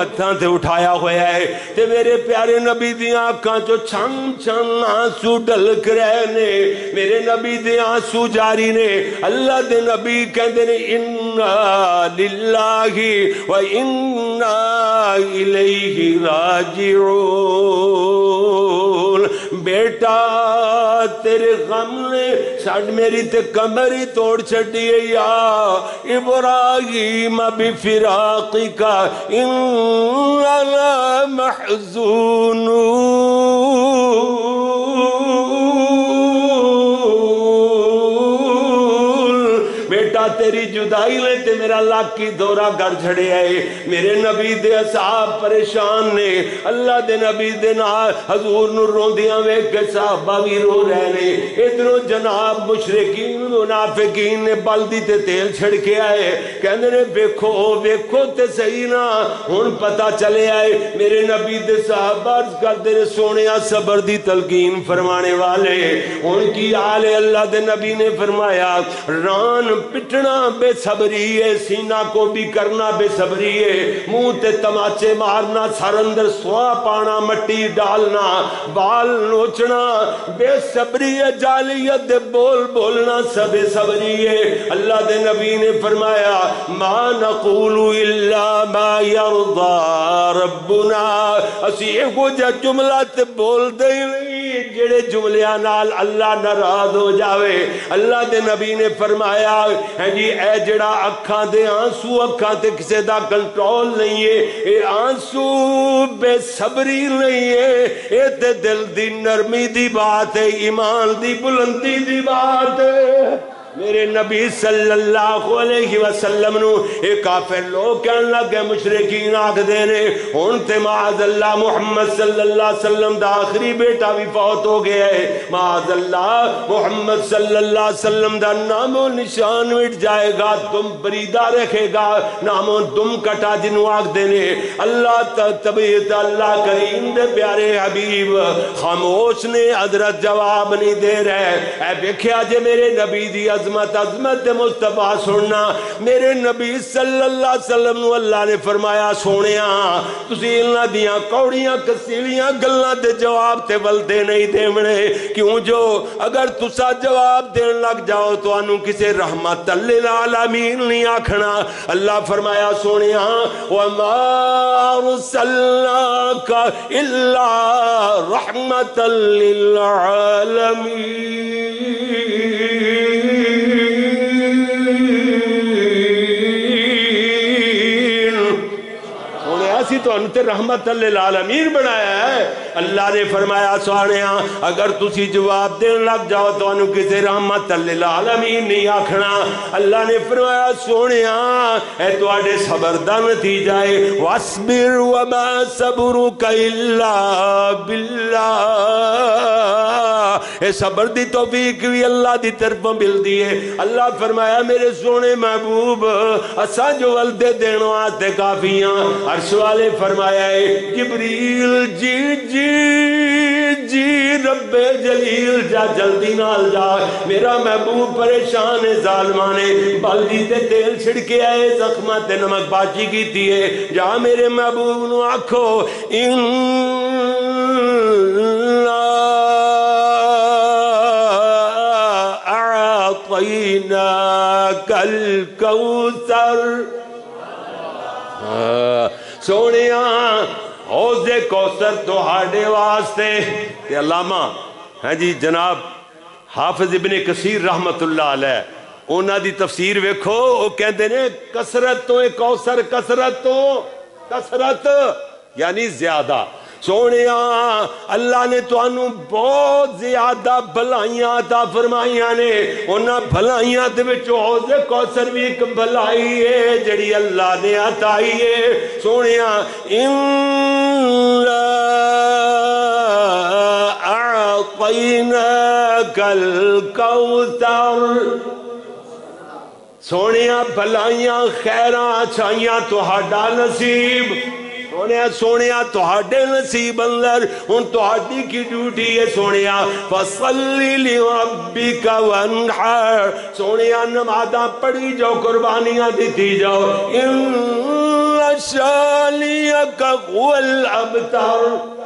ہتھاں تے اٹھایا ہویا ہے تے میرے پیارے نبی دیاں آنکھاں چو چھن چھن آنسو ڈلک رہے نے، میرے نبی دے آنسو جاری نے۔ اللہ دے نبی کہندے نے انا للہ و انا الیہ راجعون۔ بیٹا تیرے غم نے ساڈ میری تے کمر ہی توڑ چھڈی ہے یا ابراہیم بفراقک اننا محزونون۔ بیٹا تیری جدائی لے تے میرا لاکھ کی دورہ گر جھڑے آئے، میرے نبی دے اصحاب پریشان نے، اللہ دے نبی دے نال حضور نور روندیاں ویکھ کے صحابہ بھی رو رہے نے۔ ادھروں جناب مشرکین منافقین نے بلدی تے تیل چھڑ کے آئے، کہندے نے ویکھو ویکھو تے صحیح نا، ہن پتہ چلے آئے میرے نبی دے صحابہ عرض کردے نے سونیا صبر دی تلقین فرمانے والے ہن کی حال ہے؟ اللہ دے نبی نے فرمایا ران پٹنا بے صبری ہے، سینہ کو بھی کرنا بے صبری ہے، منہ تے تماچے مارنا، سر اندر سوا پانا، مٹی ڈالنا، بال نوچنا بے صبری ہے، جالیت دے بول بولنا سب بے صبری ہے۔ اللہ دے نبی نے فرمایا ما نقول الا ما یرضا ربنا، اسی ایک جا جملہ تے بول دے نہیں جڑے جملیاں نال اللہ ناراض ہو جاوے۔ اللہ دے نبی نے فرمایا ہے جی اے جڑا اکھاں دے آنسو اکھاں تے کسے دا کنٹرول نہیں ہے، اے آنسو بے صبری نہیں ہے، اے تے دل دی نرمی دی بات ہے، ایمان دی بلندی دی بات ہے۔ میرے نبی صلی اللہ علیہ وسلم نو ایک کافر لوگ کہنے لگے مشرکین آکھ دینے ہون تے معاذ اللہ محمد صلی اللہ علیہ وسلم دا آخری بیٹا بھی فوت ہو گیا ہے، معاذ اللہ محمد صلی اللہ علیہ وسلم دا نام و نشان مٹ جائے گا، تم بریدہ رکھے گا، نام و دم کٹا جنو آکھ دینے۔ اللہ طبیعت اللہ کریم دے پیارے حبیب خاموش نے، حضرت جواب نہیں دے رہے۔ اے بیکھیا جے میرے نبی دی عظمت مصطفیٰ سننا، میرے نبی صلی اللہ علیہ وسلم نو اللہ نے فرمایا سونیاں تسی انہاں دیاں کوڑیاں کسیلیاں گلاں دے جواب تے ولدے نہیں دیونے، کیوں جو اگر تسا جواب دین لگ جاؤ تو انو کسے رحمت للعالمین نہیں آکھنا۔ اللہ فرمایا سونیاں وما ارسلناک الا رحمت للعالمین۔ اسی تو انتے رحمت للعالمین بنایا ہے۔ اللہ نے فرمایا سوانیاں اگر تسی جواب دین لگ جاؤ تو انو کسے رحمت للعالمین نہیں آکھنا۔ اللہ نے فرمایا سونیاں اے تو آڈے صبر دا نتیجہ ہے وَاسْبِرْ وَمَا صَبْرُكَ إِلَّا بِاللَّهِ، اے صبر دی توفیق بھی اللہ دی طرف مل دیئے۔ اللہ فرمایا میرے سونے محبوب اسا جو والدے دینوں آتے کافیاں، عرش والے فرمایا ہے جبریل جی جی جی رب جلیل جا جلدی نال جا، میرا محبوب پریشان ہے، ظالمانے بالدی تے تیل چھڑکے آئے، زخمہ تے نمک باچی کی تیئے، جا میرے محبوب نو آکھو اعطیناک الکوثر۔ سونیاں حوض کوثر تو ہاڑے واسطے تے علامہ ہیں جی جناب حافظ ابن کثیر رحمت اللہ علیہ انہاں دی تفسیر ویکھو، وہ کہندے نے کثرت تو کوثر کثرت تو کثرت یعنی زیادہ۔ سونیاں اللہ نے تو انو بہت زیادہ بھلائیاں عطا فرمائیاں نے، انہاں بھلائیاں دے وچ حوض کوثر بھی ایک بھلائی ہے جڑی اللہ نے عطائی ہے۔ سونیاں اِنَّا أعطيناك الكوثر. سونیاں بھلائیاں خیراں اچھائیاں تو ہڈا نصیب. سونیا تہاڈے نصیب اندر ہن تہاڈی کی ڈیوٹی ہے سونیا فصلی لربک وانحر سونیا نمازاں پڑھی جاؤ قربانیاں دیتی جاؤ ان شانئک هو الابتر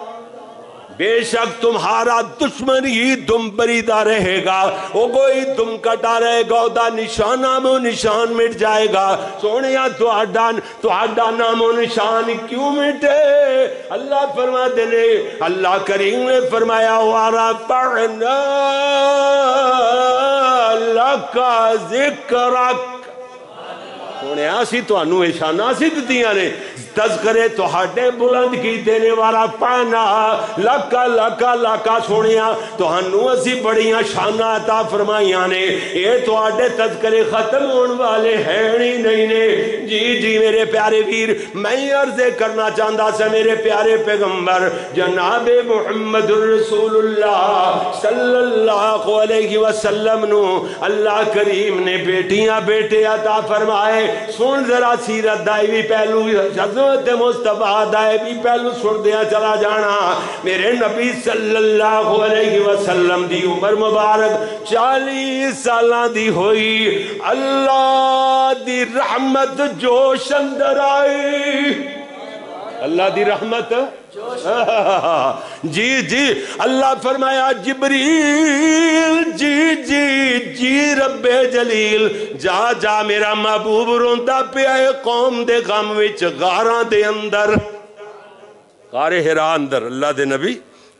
بے شک تمہارا دشمن ہی تم بریدہ رہے گا وہ کوئی تم کٹا رہے گا دا نشانہ و نشان مٹ جائے گا سونیا تہاڈا نام و نشان کیوں مٹے اللہ فرما دے اللہ کریم نے فرمایا وَرَفَعْنَا لَكَ ذِكْرَكَ سونے اسی تانوں نشاناں اسی دتیاں نے تذکرے تہاڈے بلند کیتے نے وارا پانا لاکا لاکا لاکا سونیا تانوں اسی بڑیاں شاناں عطا فرمائیاں نے اے تہاڈے تذکرے ختم ہون والے ہیں ہی نہیں نے جی جی میرے پیارے ویر میں عرض کرنا چاہندا سے میرے پیارے پیغمبر جناب محمد رسول اللہ صلی اللہ علیہ وسلم نو اللہ کریم نے بیٹیاں بیٹے عطا فرمائے سن ذرا سیرت دائی بھی پہلو حضرت مصطفیٰ دائے بھی پہلو سن دیا چلا جانا میرے نبی صلی اللہ علیہ وسلم دی عمر مبارک 40 سالہ دی ہوئی اللہ دی رحمت جوش اندر آئی اللہ دی رحمت جی جی اللہ فرمایا جبریل جی جی جی رب جلیل جا جا میرا محبوب روندا پیا ہے قوم دے غم وچ غاراں دے اندر غار حرا اندر اللہ دے نبی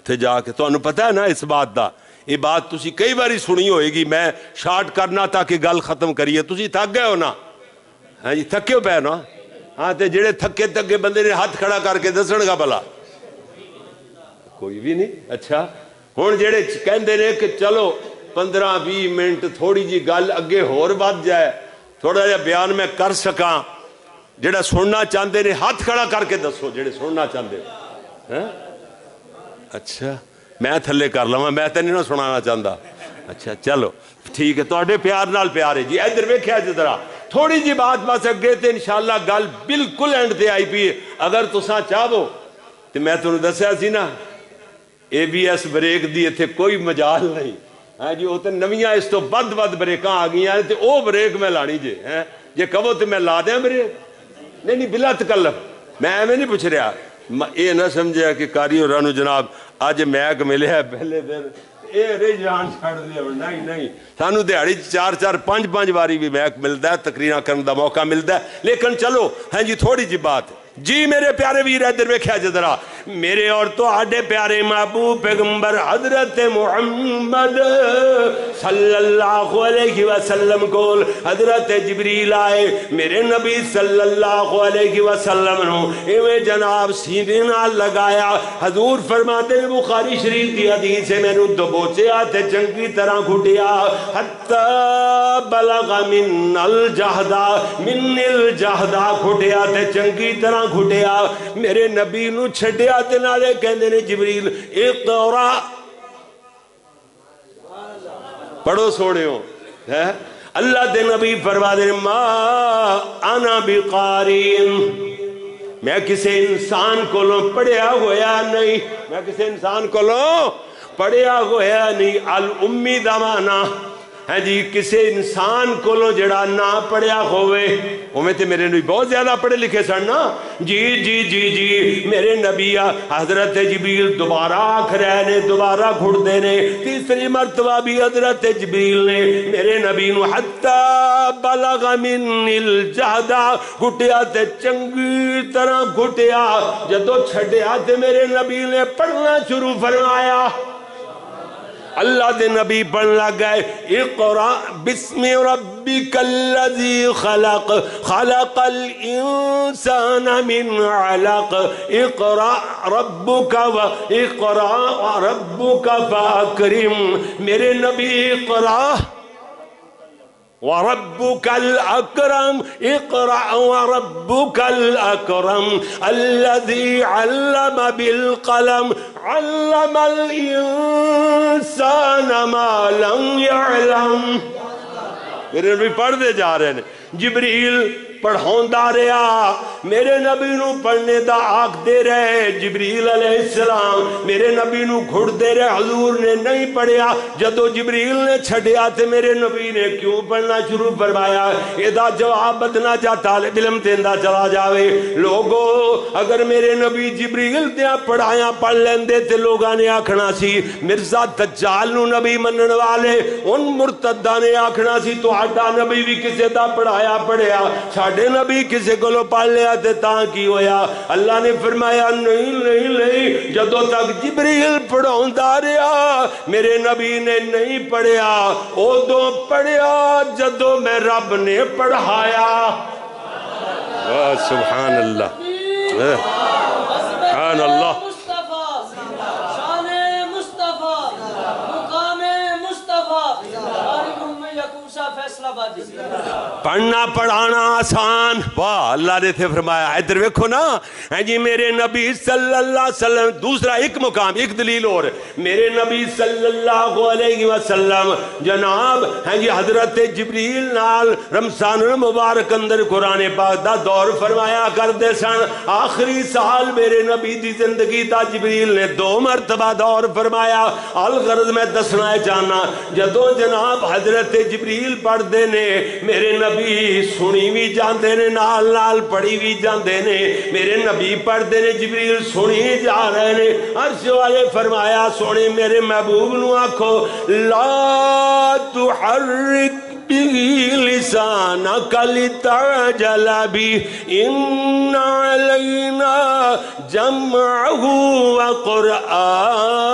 تھے جا کے تو انہوں پتہ ہے نا اس بات دا یہ بات تسی کئی باری سنی ہوئے گی میں شارٹ کرنا تاکہ گل ختم کریے تسی تھک گئے ہو نا ہاں جی تھکے ہو پہ نا ہاں تے جڑے تھکے تھکے بندے نے ہاتھ کھڑا کر کے دسن گا بلا کوئی بھی نہیں اچھا ہون جڑے کہندے نے کہ چلو 15-20 منٹ تھوڑی جی گل اگے ہور بات جائے تھوڑا جا بیان میں کر سکاں جڑا سننا چاہندے نے ہاتھ کھڑا کر کے دسو جڑے سننا چاہندے اچھا میں تھلے کر لوں میں تے نہیں نہ سنانا چاہندا اچھا چلو ٹھیک ہے تواڈے پیار نال پیار ہے جی ادھر ویکھیا جی ذرا تھوڑی جی بات بس اگے تے انشاءاللہ گل بالکل اینڈ تے آئی پی اگر تساں چاہو تے میں تانوں دسیا سی نا ABS بریک دی ایتھے کوئی مجال نہیں ہاں جی وہ تے نویاں اس تو بد بریکاں آ گئی ہیں تے او بریک میں لانی جے ہیں جے کہو تے میں لا دیاں بریک نہیں بلا تکلف میں ایویں نہیں پوچھ رہا یہ نہ سمجھا کہ کاری ہوراں نوں جناب اج میک ملے ہے پہلے دن اے رجحان چھڑ دے نہیں سانو دیہڑی 4-5 باری بھی میک ملتا ہے تقریراں کرنے دا موقع ملتا ہے لیکن چلو ہاں جی تھوڑی جی بات جی میرے پیارے ویر ادھر ویکھیا جی ذرا میرے اور تو آڈے پیارے محبوب پیغمبر حضرت محمد صلی اللہ علیہ وسلم کو حضرت جبریل آئے میرے نبی صلی اللہ علیہ وسلم نو ایویں جناب سینے نال لگایا حضور فرماتے ہیں بخاری شریف دی حدیث سے میں نو دبوچے آتے چنگی طرح گھٹیا حتی بلغ من الجہدہ گھٹیا تے چنگی طرح گھٹیا میرے نبی نو چھڑیا تے نالے کہندے نے جبریل اقرا پڑھو سوڑے ہو اللہ دے نبی فرما دے ما انا بقارین میں کسی انسان کو لوں پڑھیا ہویا نہیں میں کسی انسان کو لوں پڑھیا ہویا نہیں الامی دمانا ہے جی کسی انسان کو لو جڑا نہ پڑھیا ہوئے ہمیں تے میرے نبی بہت زیادہ پڑھے لکھے سن نا جی میرے نبی حضرت جبریل دوبارہ آکھ رہے نے دوبارہ گھڑ دے نے تیسری مرتبہ بھی حضرت جبریل نے میرے نبی نو حتی بلغ من الجہدہ گھٹیا تے چنگی طرح گھٹیا جدو چھڑیا تے میرے نبی نے پڑھنا شروع فرمایا اللہ دے نبی پڑھ لگ گئے اقرا بسم ربک الذی خلق خلق الانسان من علق اقرا ربک فاکرم میرے نبی اقرا وربك الأكرم اقرأ وربك الأكرم الذي علم بالقلم علم الإنسان ما لم يعلم میرے نبی پڑھ دے جا رہے ہیں جبریل پڑھاوندا رہا، میرے نبی نو پڑھنے دا آکھ دے رہے جبریل علیہ السلام، میرے نبی نو گھڑ دے رہے، حضور نے نہیں پڑھیا، جدو جبریل نے چھڑیا تے میرے نبی نے کیوں پڑھنا شروع فرمایا؟ ادا جواب بدنا جا طالب علم دیندہ چلا جاوے۔ لوگو اگر میرے نبی جبریل دیا پڑھایا پڑھ لیندے تے لوگاں نے آکھنا سی مرزا دجال نو نبی منن والے، ان مرتدہ نے آکھنا سی تو آڈا نبی بھی کسے دا پڑھایا پڑھیا، ساڑھے نبی کسے کو لو پڑھ لیا تے تاں کی ہویا؟ اللہ نے فرمایا نہیں نہیں نہیں، جدو تک جبریل پڑھاؤندہ رہا میرے نبی نے نہیں پڑھیا، او پڑھیا جدو میں رب نے پڑھایا۔ سبحان اللہ، سبحان اللہ۔ پڑھنا پڑھانا آسان، واہ اللہ نے تھے فرمایا۔ ادھر ویکھو نا جی میرے نبی صلی اللہ علیہ وسلم، دوسرا ایک مقام ایک دلیل اور، میرے نبی صلی اللہ علیہ وسلم جناب جی حضرت جبریل نال رمضان المبارک اندر قرآن پاک دا دور فرمایا کردے سن۔ آخری سال میرے نبی دی زندگی دا جبریل نے 2 مرتبہ دور فرمایا۔ الغرض میں دسنا چاہنا جدو جناب حضرت جبریل پڑھ دے نے میرے نبی سنی بھی جاندے نے، نال نال پڑھی بھی جاندے نے، میرے نبی پڑھ دے نے جبریل سنی جا رہے نے۔ عرش والے فرمایا سونے میرے محبوب نو آکھو لا تحرک به لسانك لتعجل به إن علينا جمعه وقرآنا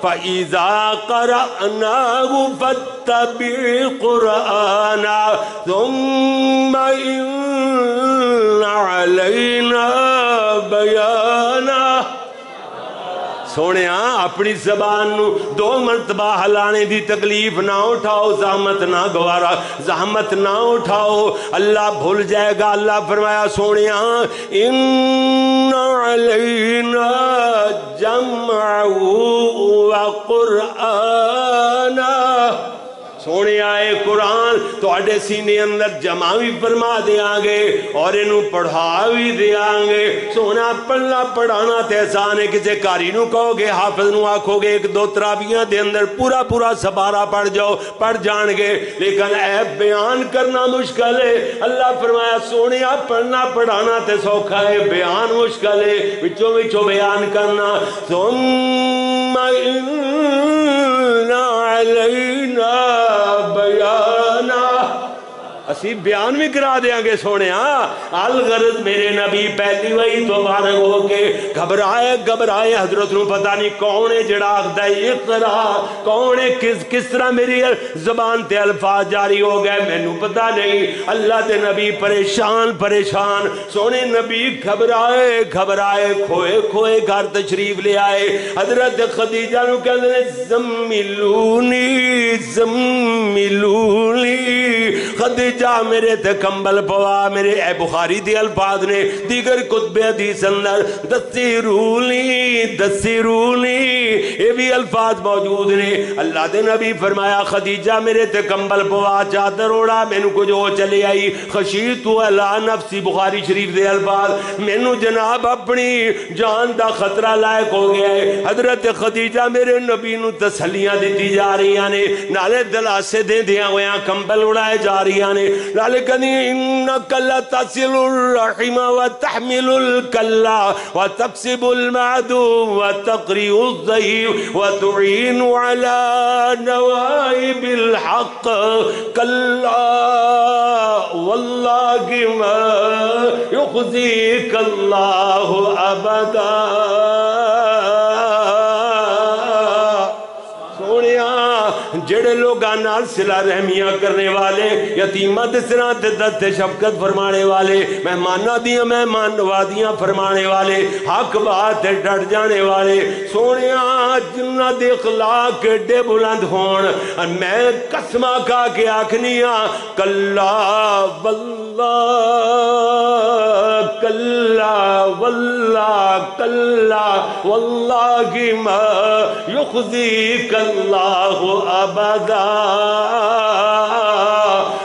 فإذا قرأناه فاتبع قرآنا ثم إن علينا بيانا۔ سونے اپنی زبان نو 2 مرتبہ ہلانے دی تکلیف نہ اٹھاؤ، زحمت نہ گوارا، زحمت نہ اٹھاؤ، اللہ بھول جائے گا۔ اللہ فرمایا سونے ان علینا جمعہ وقرآنا، سونے آئے قرآن تو اڈے سینے اندر جمع بھی فرما دیاں گے اور انہوں پڑھا بھی دیاں گے۔ سونا پڑھنا پڑھانا تحسان ہے، کسے کاری نو کہو گے حافظ نو آکھو گے 1-2 تراویاں دے اندر پورا پورا سپارہ پڑھ جاؤ، پڑھ جان گے، لیکن اے بیان کرنا مشکل ہے۔ اللہ فرمایا سونے پڑھنا پڑھانا تے سوکھا ہے، بیان مشکل ہے، وچوں وچوں بیان کرنا۔ ثم ان علینا بیانا، اسی بیان بھی کرا دیاں گے سونے۔ الغرض میرے نبی پہلی وہی تو فارغ ہو کے گھبرائے حضرت نو پتہ نہیں کون ہے جڑا آخدا ہے اقرا، کون ہے کس طرح میری زبان تے الفاظ جاری ہو گئے مینوں پتہ نہیں۔ اللہ دے نبی پریشان سونے نبی گھبرائے کھوئے گھر تشریف لے آئے۔ حضرت خدیجہ نو کہندے نے زملونی خدیجہ میرے تے کمبل پوا، میرے اے بخاری دی الفاظ نے، دیگر کتب حدیث اندر دسیرونی یہ بھی الفاظ موجود نے۔ اللہ دے نبی فرمایا خدیجہ میرے تے کمبل پوا، چادر اوڑا، مینوں کچھ ہو چلے آئی، خشیت علی نفسی، بخاری شریف دے الفاظ، مینوں جناب اپنی جان دا خطرہ لائق ہو گیا ہے۔ حضرت خدیجہ میرے نبی نو تسلیاں دیتی جا رہی ہیں، نالے دلاسے دے دیاں ہویاں، کمبل اڑائے جا رہی ہیں، نالے کہنی انکا لتصل الرحم وتحمل الکلا وتقسب المعدو وتقری الضعیف وتعین علی نوائب الحق کلا واللہ ما یخزیک اللہ ابدا۔ جڑے لوگاں نال صلہ رحمیاں کرنے والے، یتیمہ دے سراں تے دست شفقت فرمانے والے، مہمانہ دیاں مہمان نوازیاں فرمانے والے، حق بات تے ڈٹ جانے والے، سونیاں جنہ دے اخلاق ایڈے بلند ہون، میں قسمہ کھا کے آکھنیاں کلا واللہ کلا واللہ ما یخزیک اللہ ابدا۔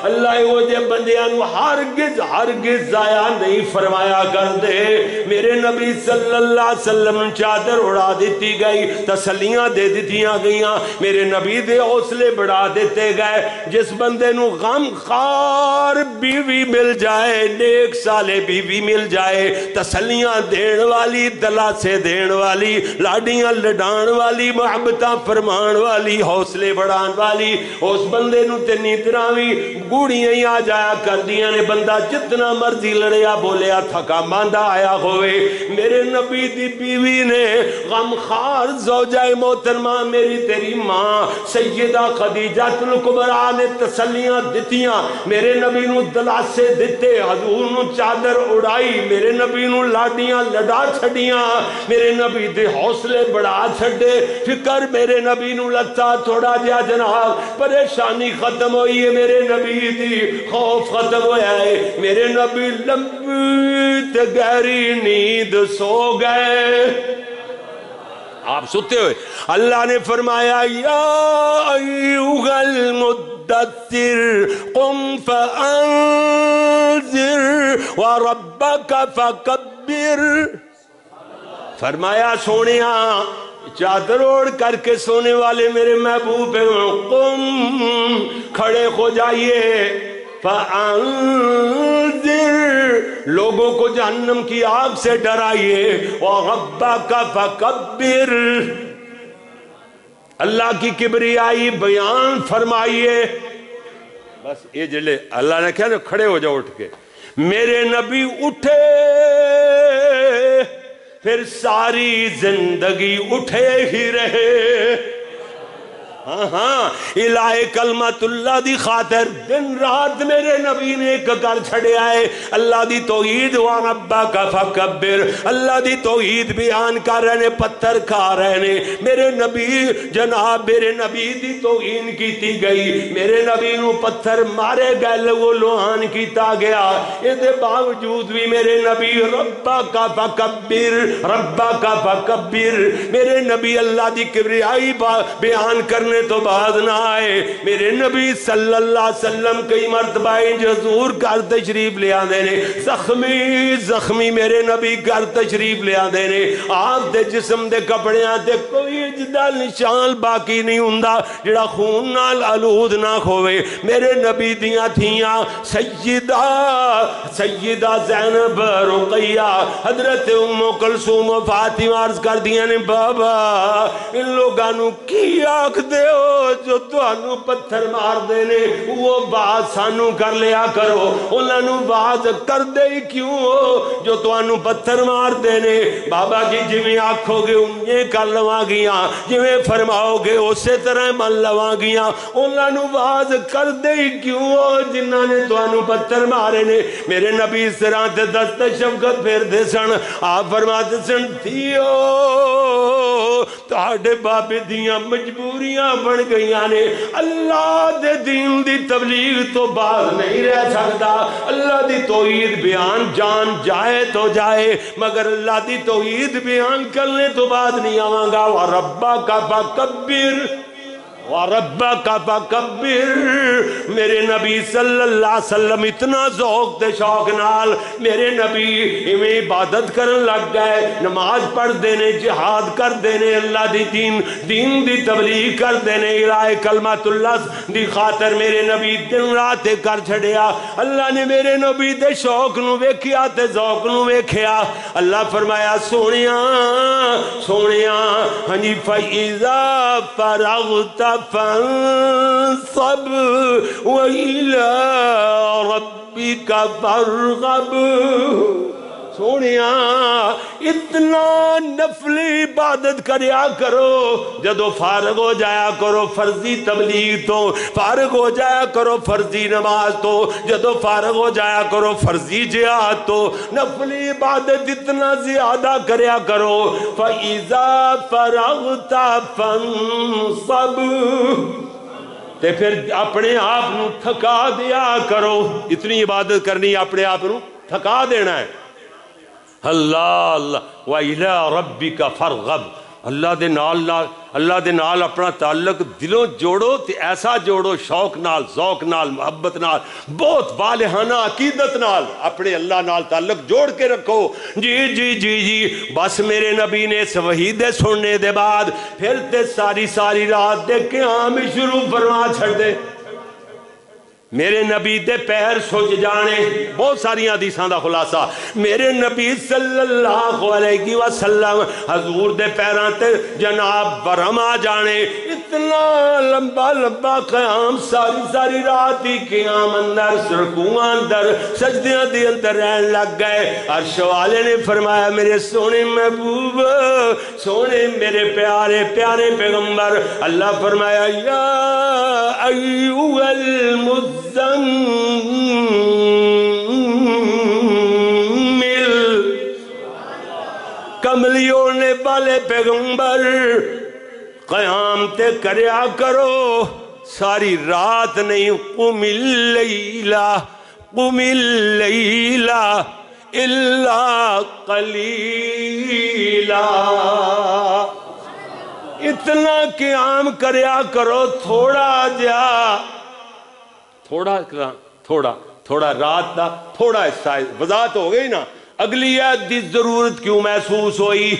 اللہ وہ جے بندیاں نو ہرگز ہرگز ضائع نہیں فرمایا کر دے۔ میرے نبی صلی اللہ علیہ وسلم چادر اڑا دیتی گئی، تسلیاں دے دیتیاں گئیاں، میرے نبی دے حوصلے بڑھا دیتے گئے۔ جس بندے نو غم خار بیوی مل جائے، نیک سالے بیوی مل جائے، تسلیاں دین والی، دلاسے دین والی، لاڈیاں لڈان والی، محبتاں فرمان والی، حوصلے بڑھان والی، اس بندے نو تے نیندراں وی گوڑیاں ہی آ جایا کر دیاں نے۔ بندہ جتنا مرضی لڑیا بولیا تھکا ماندہ آیا ہوئے، میرے نبی دی بیوی نے غم خار زوجہ محترمہ میری تیری ماں سیدہ خدیجہ الکبریٰ نے تسلیاں دتیاں، میرے نبی نو دلاسے دتے، حضور نو چادر اڑائی، میرے نبی نو لاڈیاں لڑا چھڑیاں، میرے نبی دے حوصلے بڑھا چھڑے، فکر میرے نبی نو لگتا تھوڑا جا جناب، پریشانی ختم ہوئی ہے میرے نبی دی، خوف ختم ہویا ہے، میرے نبی لمبی تے گہری نیند سو گئے۔ آپ ستے ہوئے اللہ نے فرمایا یا ایوہ المدثر قم فانذر وربک فکبر۔ فرمایا سونیاں چادر اوڑھ کر کے سونے والے میرے محبوب ہیں، قم کھڑے ہو جائیے، فانذر لوگوں کو جہنم کی آگ سے ڈرائیے، وَرَبَّكَ فَكَبِّرْ اللہ کی کبریائی بیان فرمائیے۔ بس یہ جلے اللہ نے کہا نا کھڑے ہو جاؤ اٹھ کے، میرے نبی اٹھے، پھر ساری زندگی اٹھے ہی رہے۔ ہاں الہ کلمت اللہ دی خاطر دن رات میرے نبی نے ایک کر چھڑے آئے، اللہ دی توحید وَرَبَّكَ فَكَبِّرْ اللہ دی توحید بیان کر رہے نے، پتھر کھا رہے نے، میرے نبی جناب میرے نبی دی توہین کیتی گئی، میرے نبی نو پتھر مارے گئے، لگو لوہان کیتا گیا، اس دے باوجود بھی میرے نبی رَبَّكَ فَكَبِّرْ رَبَّكَ فَكَبِّرْ میرے نبی اللہ دی کبریائی بیان کرنے تو بعد نہ آئے۔ میرے نبی صلی اللہ علیہ وسلم کئی مرتبہ حضور گھر تشریف لے آندے نے، زخمی میرے نبی گھر تشریف لے آندے نے، آپ دے جسم دے کپڑیاں تے کوئی اجدہ نشان باقی نہیں ہوندا جڑا خون نال آلود نہ ہوئے۔ میرے نبی دیاں تھیاں سیدہ زینب، رقیہ، حضرت ام کلثوم و فاطمہ عرض کر دیاں نے، بابا ان لوگاں نو کی آکھ دے ہو جو تانوں پتھر مار دینے، وہ بات سانوں کر لیا کرو، انہاں نو بات کر دے کیوں ہو جو تانوں پتھر مار دینے۔ بابا جی جویں آکھو گے انہیں کر لواں گیاں، جویں فرماؤ گے اسی طرح من لواں گیاں، انہاں نو بات کر دے کیوں ہو جنہاں نے تانوں پتھر مارے نے۔ میرے نبی اس طرح تے دست شفقت پھیر دے سن، آپ فرماتے سن تھیو تہاڈے بابے دیاں مجبوریاں بن گئیاں نے، اللہ دے دین دی تبلیغ تو باز نہیں رہ سکتا، اللہ دی توحید بیان جان جائے تو جائے، مگر اللہ دی توحید بیان کرنے تو بعد نہیں آواں گا۔ وَرَبَّكَ فَكَبِّرْ وَرَبَّكَ فَكَبِّرْ میرے نبی صلی اللہ علیہ وسلم اتنا ذوق تے شوق نال میرے نبی میں عبادت کرن لگ گئے، نماز پڑھ دینے، جہاد کر دینے، اللہ دی دین دی تبلیغ کر دینے، الہ کلمت اللہ دی خاطر میرے نبی دن رات کر چھڑیا۔ اللہ نے میرے نبی دے شوق نو ویکھیا تے ذوق نو ویکھیا، اللہ فرمایا سونیاں ہاں جی فَإِذَا فَرَغْتَ فانصب وإلى ربك فارغب۔ سونیاں اتنا نفلی عبادت کریا کرو، جدو فارغ ہو جایا کرو فرضی تبلیغ تو، فارغ ہو جایا کرو فرضی نماز تو، جدو فارغ ہو جایا کرو فرضی جہاد تو، نفلی عبادت اتنا زیادہ کریا کرو۔ فَإِذَا فَرَغْتَ فَانصَبْ تے پھر اپنے آپ نو تھکا دیا کرو، اتنی عبادت کرنی اپنے آپ نو تھکا دینا ہے۔ اللہ اللہ وَإِلَىٰ رَبِّكَ فَارْغَب اللہ دے نال اپنا تعلق دلوں جوڑو تے ایسا جوڑو شوق نال، ذوق نال، محبت نال، بہت والہانہ عقیدت نال اپنے اللہ نال تعلق جوڑ کے رکھو۔ جی جی جی جی بس میرے نبی نے اس وحی دے سننے دے بعد پھر تے ساری رات دے قیام شروع فرما چھڑ دے۔ میرے نبی دے پیر سج جانے، بہت ساری حدیثاں دا خلاصہ، میرے نبی صلی اللہ علیہ وسلم حضور دے پیراں تے جناب برہم آ جانے، اتنا لمبا قیام، ساری رات ہی قیام اندر، رکوعاں اندر، سجدیاں دے اندر رہن لگ گئے۔ عرش والے نے فرمایا میرے سونے محبوب، سونے میرے پیارے پیغمبر، اللہ فرمایا یا ایھا المزمل کملی اوڑھنے والے پیغمبر قیام تے کریا کرو، ساری رات نہیں، قم اللیل الا قلیلا، اتنا قیام کریا کرو، تھوڑا جا، تھوڑا رات دا تھوڑا حصہ ہے، وضاحت ہو گئی نا۔ اگلی عید دی ضرورت کیوں محسوس ہوئی؟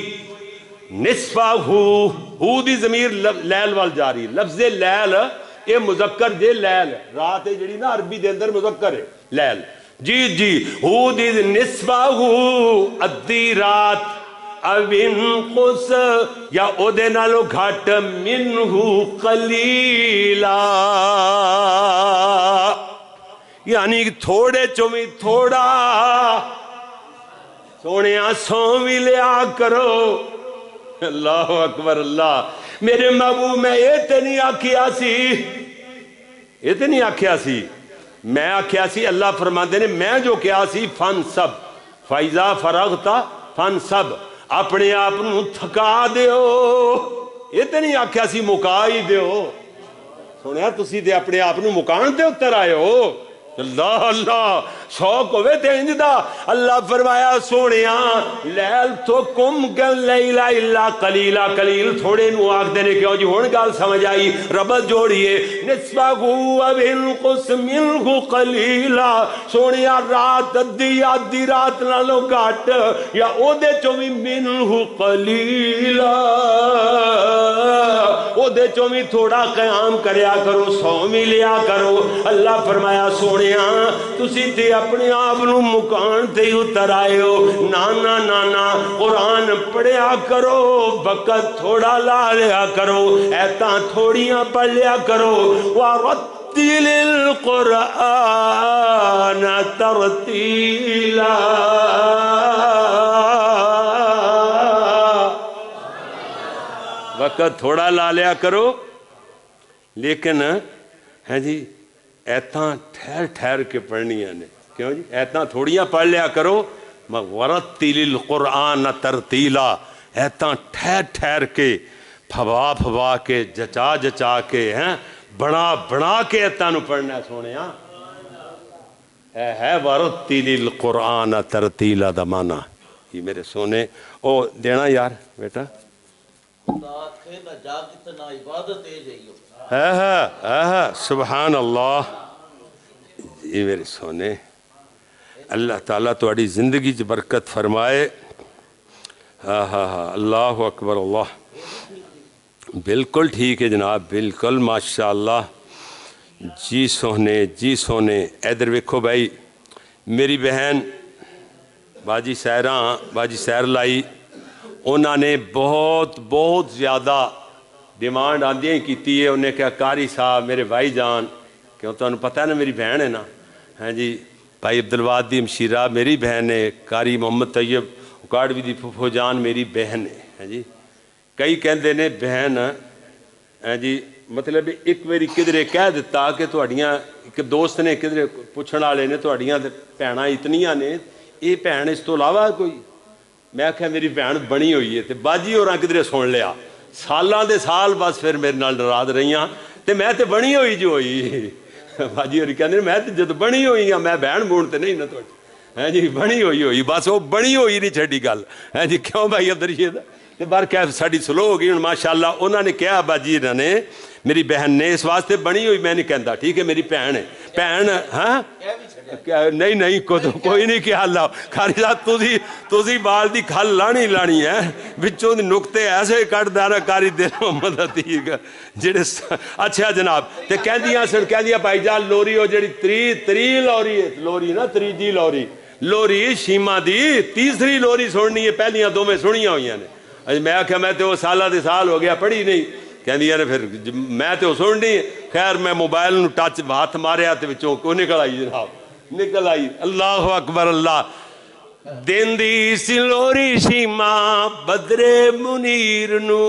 نصفہ ہو دی ضمیر لیل وال جاری، لفظ لیل یہ مذکر جے لیل، رات ہے جڑی نا عربی دے اندر مذکر ہے لیل، جی ہو دی نصفہ ادھی رات، اب انقص یا او دے نالو گھٹ، منہو قلیلا، یعنی تھوڑے چومی تھوڑا، سونیاں سومی لیا کرو۔ اللہ اکبر اللہ، میرے محبوب میں یہ تے نہیں آکھیا سی، میں آکھیا سی، اللہ فرماندے نے میں جو کیا سی فَنْصَبْ فَإِذَا فَرَغْتَ فَنْصَبْ، اپنے آپ نو تھکا دیو، یہ تے نہیں آکھیا سی مکا ہی دیو۔ سنیا تسی دے اپنے آپ نو مکان تے اتر آئے ہو، اللہ شوق ہوئے تے انجدہ۔ اللہ فرمایا سونیاں لیل تو کم لیلہ الا قلیلہ، قلیل تھوڑے نو آکھ دینے کیوں جی ہون گال سمجھ آئی، ربط جوڑیے، نصفہ اب انقص منہ قلیلہ، سونیاں رات آدھی رات نالو گھٹ، یا او دے چومی منہ قلیلہ، او دے چومی تھوڑا قیام کریا کرو، سومی لیا کرو۔ اللہ فرمایا سونیاں تسی تے اپنے آپ نو مکان تے اتر آئے ہو، نانا قرآن پڑھیا کرو، وقت تھوڑا لا لیا کرو، ایتاں تھوڑیاں پڑھ لیا کرو، وَرَتِّلِ الْقُرْآنَ تَرْتِيلًا، وقت تھوڑا لا لیا کرو، لیکن ہے جی ایتاں ٹھہر کے پڑھنیاں نے، کیوں جی ایتاں تھوڑیاں پڑھ لیا کرو، وَرَتِّلِ الْقُرْآنَ تَرْتِيلًا، ایتاں ٹھہر کے پھوا کے جچا کے ہیں بنا کے ایتاں نو پڑھنا ہے سونیاں، ہے وَرَتِّلِ الْقُرْآنَ تَرْتِيلًا دا معنی یہ میرے سونے او دینا یار بیٹا، سبحان اللہ، یہ میرے سونے اللہ تعالیٰ تھوڑی زندگی چ برکت فرمائے۔ اللہ اکبر اللہ، بالکل ٹھیک ہے جناب، بالکل ماشاءاللہ، جی سونے۔ ادھر ویکھو بھائی، میری بہن باجی سیر لائی، انہوں نے بہت زیادہ ڈیمانڈ آندیاں ہی کیتی ہے، انہیں کہا قاری صاحب میرے بھائی جان، کیوں تو انہوں پتہ ہے نا میری بہن ہے نا، ہاں جی بھائی عبدالواد دی مشیرہ میری بہن ہے، قاری محمد طیب اکاڑوی دی پھپھو جان میری بہن ہے، ہاں جی کئی کہندے نے بہن، ہاں جی مطلب ایک ویری کدھرے کہہ دیتا کہ تہاڈیاں ایک دوست نے کدھرے پوچھن والے نے تہاڈیاں بھیناں اتنیاں نے، یہ بہن اس تو علاوہ کوئی؟ میں کہا میری بہن بنی ہوئی ہے، تے باجی ہوراں کدھرے سن لیا، سالاں دے سال بس پھر میرے نال ناراض رہیاں، تے میں تے بنی ہوئی جو ہوئی، باجی ہوری کہندے میں تے جد بنی ہوئی ہاں، میں بہن بون تے نہیں نہ تہاڈی، ہاں جی بنی ہوئی بس وہ بنی ہوئی نہیں چھڈی گل، ہاں جی کیوں بھائی عبدالرشید، تے بار کیا ساڈی سلو ہو گئی ہن ماشاءاللہ انہوں نے کہا ابا جی انہوں نے میری بہن نے اس واسطے بنی ہوئی میں نہیں کہندا ٹھیک ہے میری بہن ہے بہن ہاں نہیں کوئی نہیں کیا اللہ کھاری صاحب تسی بال دی کھل لانی ہے بچوں دی نقطے ایسے کٹ دینا کاری دل محمد عتیق جڑے اچھا جناب تے کہہ دیا بھائی جان لوری ہو جڑی تری لوری نا تریجی لوری شیما دی تیسری لوری سننی ہے پہلیاں دو میں سنیاں ہوئی نے میں آخیا میں تو سالہ دے سال ہو گیا پڑھی نہیں کہندیاں نے پھر میں تو سننی خیر میں موبائل نو ٹچ ہاتھ ماریا تے وچوں کو نکل آئی جناب نکل آئی اللہ اکبر اللہ دیندی سلوری شیما بدرے منیر نو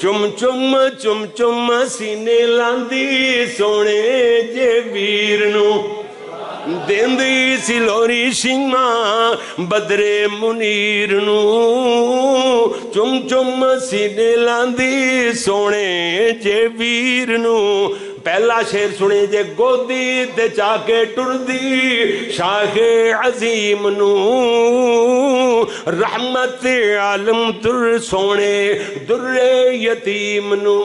چم چم سینے لاندی سونے جے ویر نو دیندی سلوری شیما بدرے منیر نو چم سینے لاندی سونے جے ویر نو پہلا شیر سنے جے گودی تے چا کے ٹردی شاہ عظیم نو رحمت عالم در سونے در یتیم نو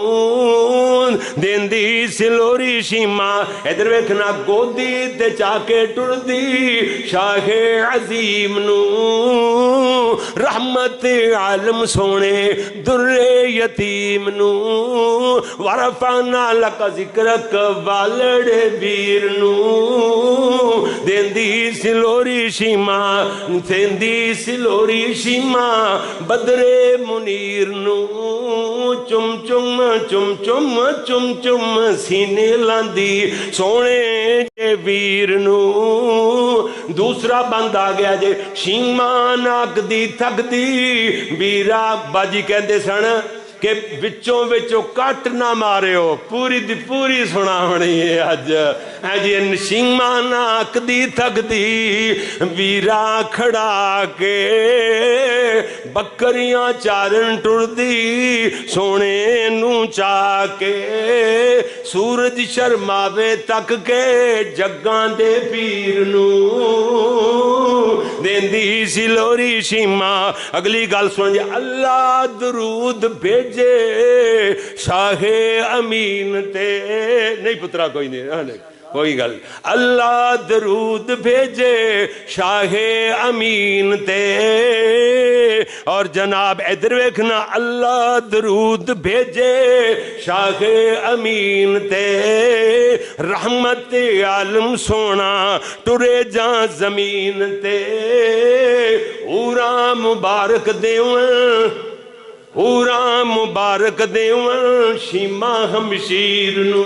دیندی سلوری شیما ادھر ویکھنا گودی تے چا کے ٹردی شاہ عظیم نو رحمت عالم سونے در یتیم نو ورفعنا لک ذکر والڑے بیر نو دیندی سلوری شیما دیندی سلوری شیما بدرے منیر نو چم سینے لاندی سونے جے ویر نو دوسرا بند آ گیا جے شیما ناک دی تھک دی ویرا باجی کہندے سن کہ وچوں کٹ نہ مارے ہو پوری دی پوری سنا ہونی ہے اج جی شیما ناک دی تھک دی ویرا کھڑا کے بکریاں چارن ٹر دی سونے نو چا کے سورج شرماوے تک کے جگاں دے پیر نو دیندی سلوری شیما اگلی گل سن جے اللہ درود بھیجے شاہ امین تے نہیں پترا کوئی نہیں کوئی گل اللہ درود بھیجے شاہ امین تے اور جناب ادھر ویکھنا اللہ درود بھیجے شاہ امین تے رحمت عالم سونا ٹرے جاں زمین تے اورا مبارک دیون شیما ہمشیر نو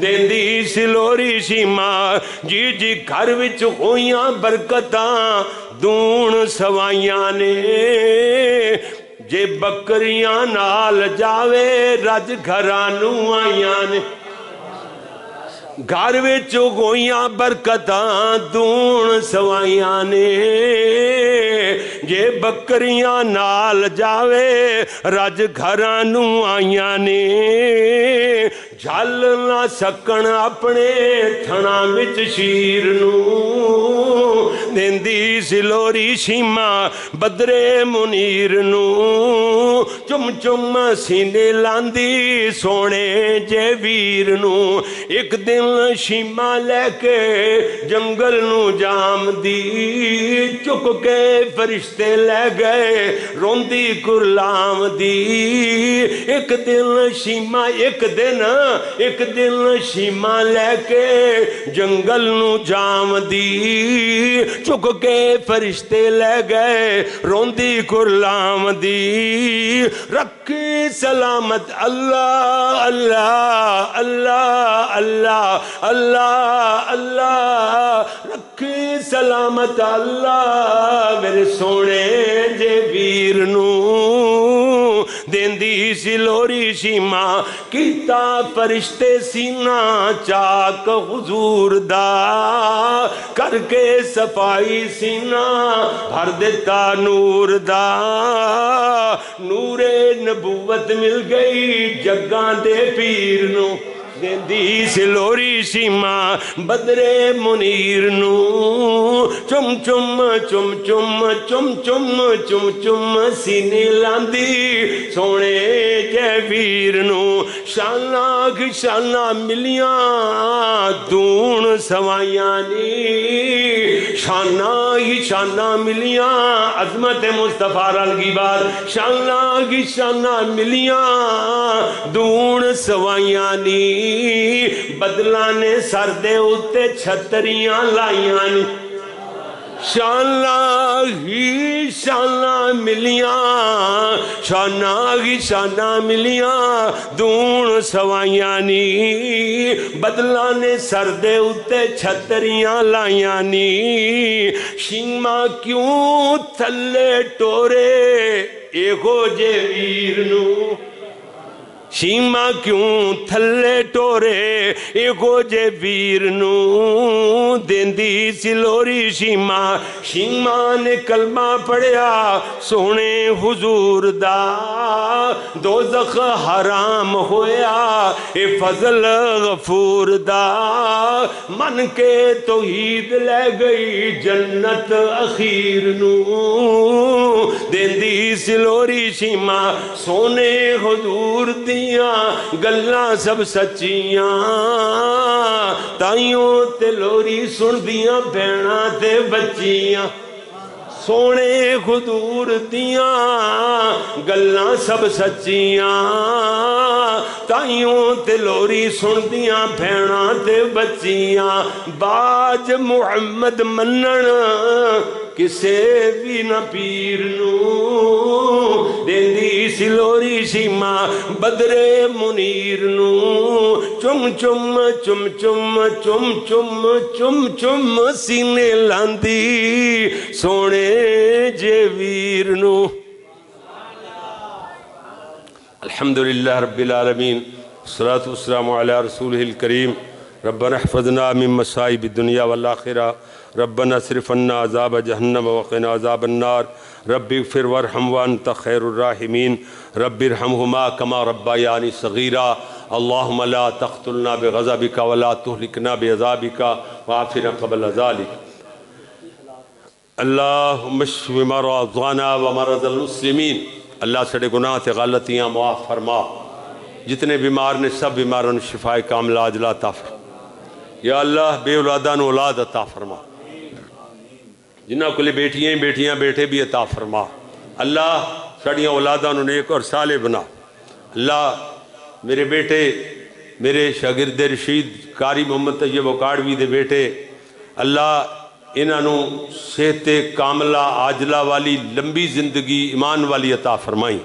دیندی سلوری شیما جی گھر وچ ہویاں برکتاں دون سوائیاں نے جے بکریاں نال جاوے رج گھراں نو آئیاں نے گھر وچ ہویاں برکتاں دون سوائیاں نے جے بکریاں نال جاوے رج گھراں نو آئیاں نے جھل نہ سکن اپنے تھنا وچ شیر نو دیندی سلوری شیما بدرے منیر نو چم سینے لاندی سونے جے ویر نو ایک دن شیما لے کے جنگل نو جام دی چک کے فرشتے لے گئے روندی کرلام دی ایک دن شیما لے کے جنگل نو جام دی چک کے فرشتے لے گئے روندی کرلام دی رکھی سلامت اللہ اللہ اللہ اللہ اللہ اللہ رکھی سلامت اللہ میرے سونے جے ویر نو دیندی سلوری شیما کیتا فرشتے سینہ چاک حضور دا کر کے صفائی سینہ بھر دیتا نور دا نور نبوت مل گئی جگاں دے پیر نو دیندی سلوری شیما بدرے منیر نو چم چم چم چم چم چم چم چم سینے لاندی سونے جے ویر نو شانہ کی شانہ ملیاں دون سوائیاں نی شانہ کی شانہ ملیاں عظمت مصطفیٰ رلگی بات شانہ کی شانہ ملیاں دون سوائیاں نی بدلانے سردے اتے چھتریاں لائیاں نی شانہ ہی شانہ ملیاں شانہ ہی شانہ ملیاں دون سوائیاں نی بدلانے سردے اتے چھتریاں لائیاں نی شیما کیوں تھلے ٹورے ایکو جے ویر نو شیما کیوں تھلے ٹورے ایکو جے ویر نو دیندی سلوری شیما شیما نے کلمہ پڑھیا سونے حضور دا دوزخ حرام ہویا اے فضل غفور دا من کے توحید لے گئی جنت اخیر نو دیندی سلوری شیما سونے حضور دی گلّاں سب سچیاں تائیوں تے لوری سن دیاں بہنا تے بچیاں سونے حضور دیاں گلّاں سب سچیاں تائیوں تے لوری سن دیاں بہنا تے بچیاں باج محمد منن کسے بھی نہ پیر نو دیندی سلوری شیما بدرے منیر نو چم چم چم چم چم چم چم چم سینے لاندی سونے جے ویر نو الحمدللہ رب العالمین والصلاة والسلام علی رسولہ الکریم ربنا احفظنا من مصائب الدنیا والآخرہ ربنا اصرف عنا عذاب جہنم وقنا عذاب النار رب اغفر وارحم وانت خیر الراحمین رب ارحمہما کما ربیانی صغیرا اللہم لا تقتلنا بغضبک ولا تہلکنا بعذابک وعافنا قبل ذلك اللہم اشف مرضانا ومرض المسلمین اللہ سڑے گناہ تے غلطیاں معاف فرما جتنے بیمار نے سب بیماروں نے شفاء کاملہ عاجلہ عطا فرما یا اللہ بے اولادان اولاد عطا فرما جنہاں کو لے بیٹیاں بیٹے بھی عطا فرما اللہ سڑیاں اولادان نیک اور صالح بنا اللہ میرے بیٹے میرے شاگرد رشید قاری محمد طیب اکاڑوی دے بیٹے اللہ انہوں صحت کاملہ عاجلہ والی لمبی زندگی ایمان والی عطا فرمائیں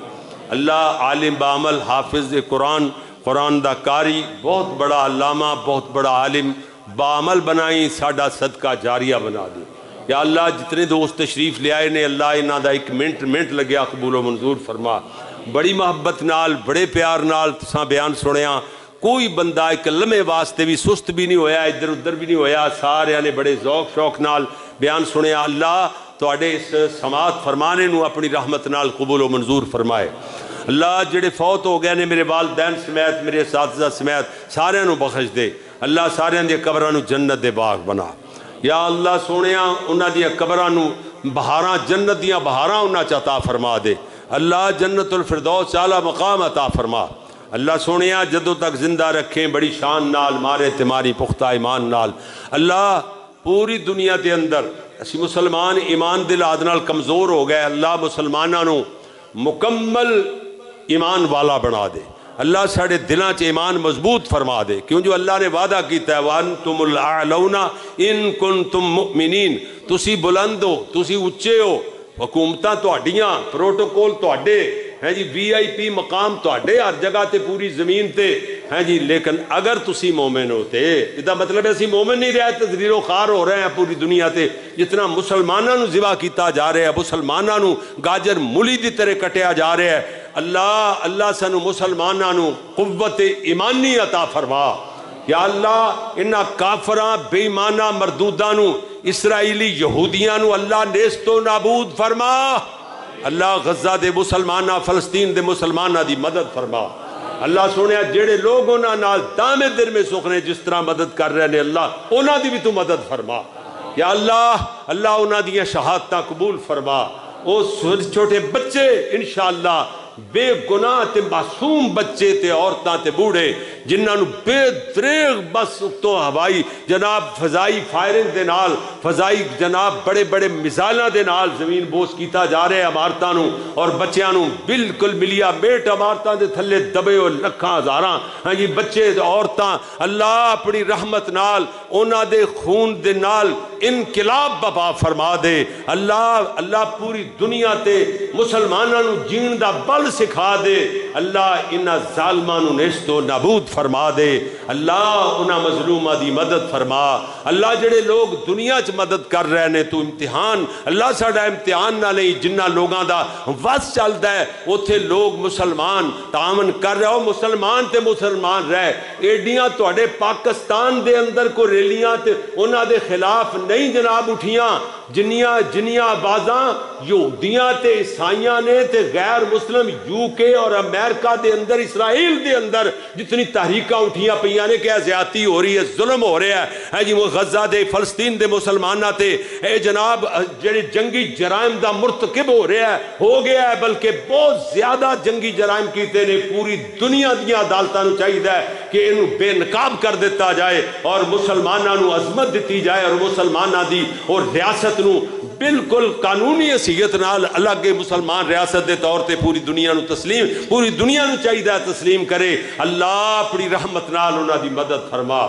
اللہ عالم بعمل حافظ قرآن قرآن دا قاری بہت بڑا علامہ بہت بڑا عالم بعمل بنائیں ساڈا صدقہ جاریہ بنا دیں یا اللہ جتنے دوست تشریف لے آئے نے اللہ انہاں دا ایک منٹ لگیا قبول و منظور فرما بڑی محبت نال بڑے پیار نال تساں بیان سنیاں کوئی بندہ ایک لمحے واسطے بھی سست بھی نہیں ہویا ادھر ادھر بھی نہیں ہویا سارے نے بڑے ذوق شوق نال بیان سنیا اللہ تواڈے اس سماعت فرمانے نو اپنی رحمت نال قبول و منظور فرمائے اللہ جڑے فوت ہو گئے نے میرے والدین سمیت میرے اساتذہ سمیت سارے نو بخش دے اللہ سارے دے قبراں نو جنت دے باغ بنا یا اللہ سونیاں انہاں دی قبراں نو بہاراں جنت دیاں بہاراں انہاں چ عطا فرما دے اللہ جنت الفردوس اعلیٰ مقام عطا فرما اللہ سونیاں جدوں تک زندہ رکھیں بڑی شان نال مارے تمہاری پختہ ایمان نال اللہ پوری دنیا دے اندر اسی مسلمان ایمان دل آدنال کمزور ہو گئے اللہ مسلماناں نو مکمل ایمان والا بنا دے اللہ ساڑھے دلاں چ ایمان مضبوط فرما دے کیوں جو اللہ نے وعدہ کیتا ہے وَأَنْتُمُ الْأَعْلَوْنَ إِن كُنْتُم مُؤْمِنِينَ تسی بلند ہو تسی اچے ہو حکومتاں تواڈیاں پروٹوکول تواڈے ہیں جی وی آئی پی مقام تواڈے ہر جگہ تے پوری زمین تے ہیں جی لیکن اگر تسی مومن ہوتے ادا مطلب ہے اسی مومن نہیں رہے تذلیل و خوار ہو رہے ہیں پوری دنیا تے جتنا مسلماناں نو ذبح کیتا جا رہا ہے مسلماناں نو گاجر مولی دی طرح کٹیا جا رہا ہے اللہ سانو مسلماناں نو قوت ایمانی عطا فرما یا اللہ انہاں کافراں بے ایماناں مردوداں نو اسرائیلی یہودیاں نو اللہ نیست و نابود فرما اللہ غزہ دے مسلمانہ فلسطین دے مسلمانہ دی مدد فرما اللہ سونے جڑے لوگ انہاں نال دامے دل میں سکھنے جس طرح مدد کر رہے ہیں اللہ انہاں دی بھی تو مدد فرما یا اللہ اللہ انہاں دیاں شہادتاں قبول فرما او چھوٹے بچے انشاءاللہ بے گناہ تے معصوم بچے تے عورتاں تے بوڑھے جنہاں نو بے دریغ بس تو ہوائی جناب فضائی فائرنگ دے نال فضائی جناب بڑے بڑے میزائلاں دے نال زمین بوس کیتا جا رہے عمارتاں نو اور بچیاں نو بالکل ملیا میٹ عمارتاں دے تھلے دبے ہو لکھاں ہزاراں ہاں جی بچے عورتاں اللہ اپنی رحمت نال انہاں دے خون دے نال انقلاب بابا فرما دے اللہ اللہ پوری دنیا تے مسلماناں نو جین دا بل سکھا دے اللہ انہاں ظالماں نو نیست و نابود فرما دے اللہ انہاں مظلوماں دی مدد فرما اللہ جڑے لوگ دنیا چ مدد کر رہے نے تو امتحان اللہ ساڈا امتحان نہ نہیں جنہ لوگاں دا وس چلدا ہے اوتھے لوگ مسلمان تعاون کر رہے ہو مسلمان تے مسلمان رہ ایڈیاں تواڈے پاکستان دے اندر کو ریلیاں تے انہاں دے خلاف نہیں جناب اٹھیاں جنیاں آوازاں یہودیاں تے عیسائیاں نے تے غیر مسلم یو کے اور امریکہ دے اندر اسرائیل دے اندر جتنی تحریکاں اٹھیاں پیاں نے کہ زیادتی ہو رہی ہے ظلم ہو رہا ہے جی وہ غزہ دے فلسطین دے مسلمانہ تے اے جناب جڑے جنگی جرائم دا مرتکب ہو رہا ہے ہو گیا ہے بلکہ بہت زیادہ جنگی جرائم کیتے نے پوری دنیا دیاں عدالتاں نو چاہیے کہ انہوں بے نقاب کر دیتا جائے اور مسلماناں نو عظمت دیتی جائے اور مسلماناں دی اور ریاست نو بالکل قانونی حیثیت نال الگ مسلمان ریاست دے طور تے پوری دنیا نو تسلیم پوری دنیا نو چاہیے تسلیم کرے اللہ اپنی رحمت نال انہاں دی مدد فرما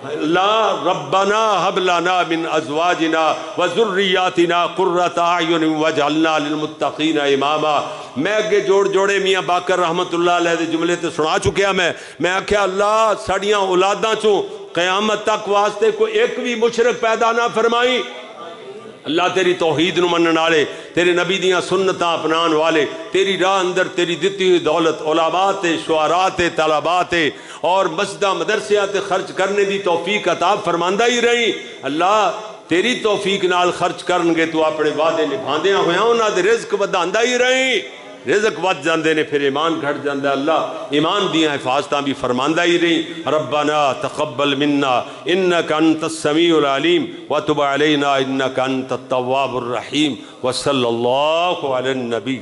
اللہ ربنا هب لنا من ازواجنا وذریاتنا قرۃ اعین واجعلنا للمتقین اماما میں اگے جوڑے میاں باقر رحمت اللہ علیہ دے جملے تے سنا چکیا میں آکھیا اللہ ساڈیاں اولاداں چوں قیامت تک واسطے کوئی ایک بھی مشرک پیدا نہ فرمائی اللہ تیری توحید نو منن والے تیرے نبی دیاں سنتاں اپنان والے تیری راہ اندر تیری دتی ہوئی دولت علماء تے شعراء تے طلباء تے اور مسجداں مدرسیاں تے خرچ کرنے دی توفیق عطا فرماندہ ہی رہی اللہ تیری توفیق نال خرچ کرنگے تو اپنے وعدے نبھاندیاں ہویاں انہاں دے رزق وداندہ ہی رہی رزق ود جاندے نے پھر ایمان گھٹ جاندہ اللہ ایمان دیاں حفاظتاں بھی فرماندہ ہی رہی ربنا تقبل منا انکا انت السمیع العلیم وتب علینا انکا انت التواب الرحیم وصلی اللہ علی النبی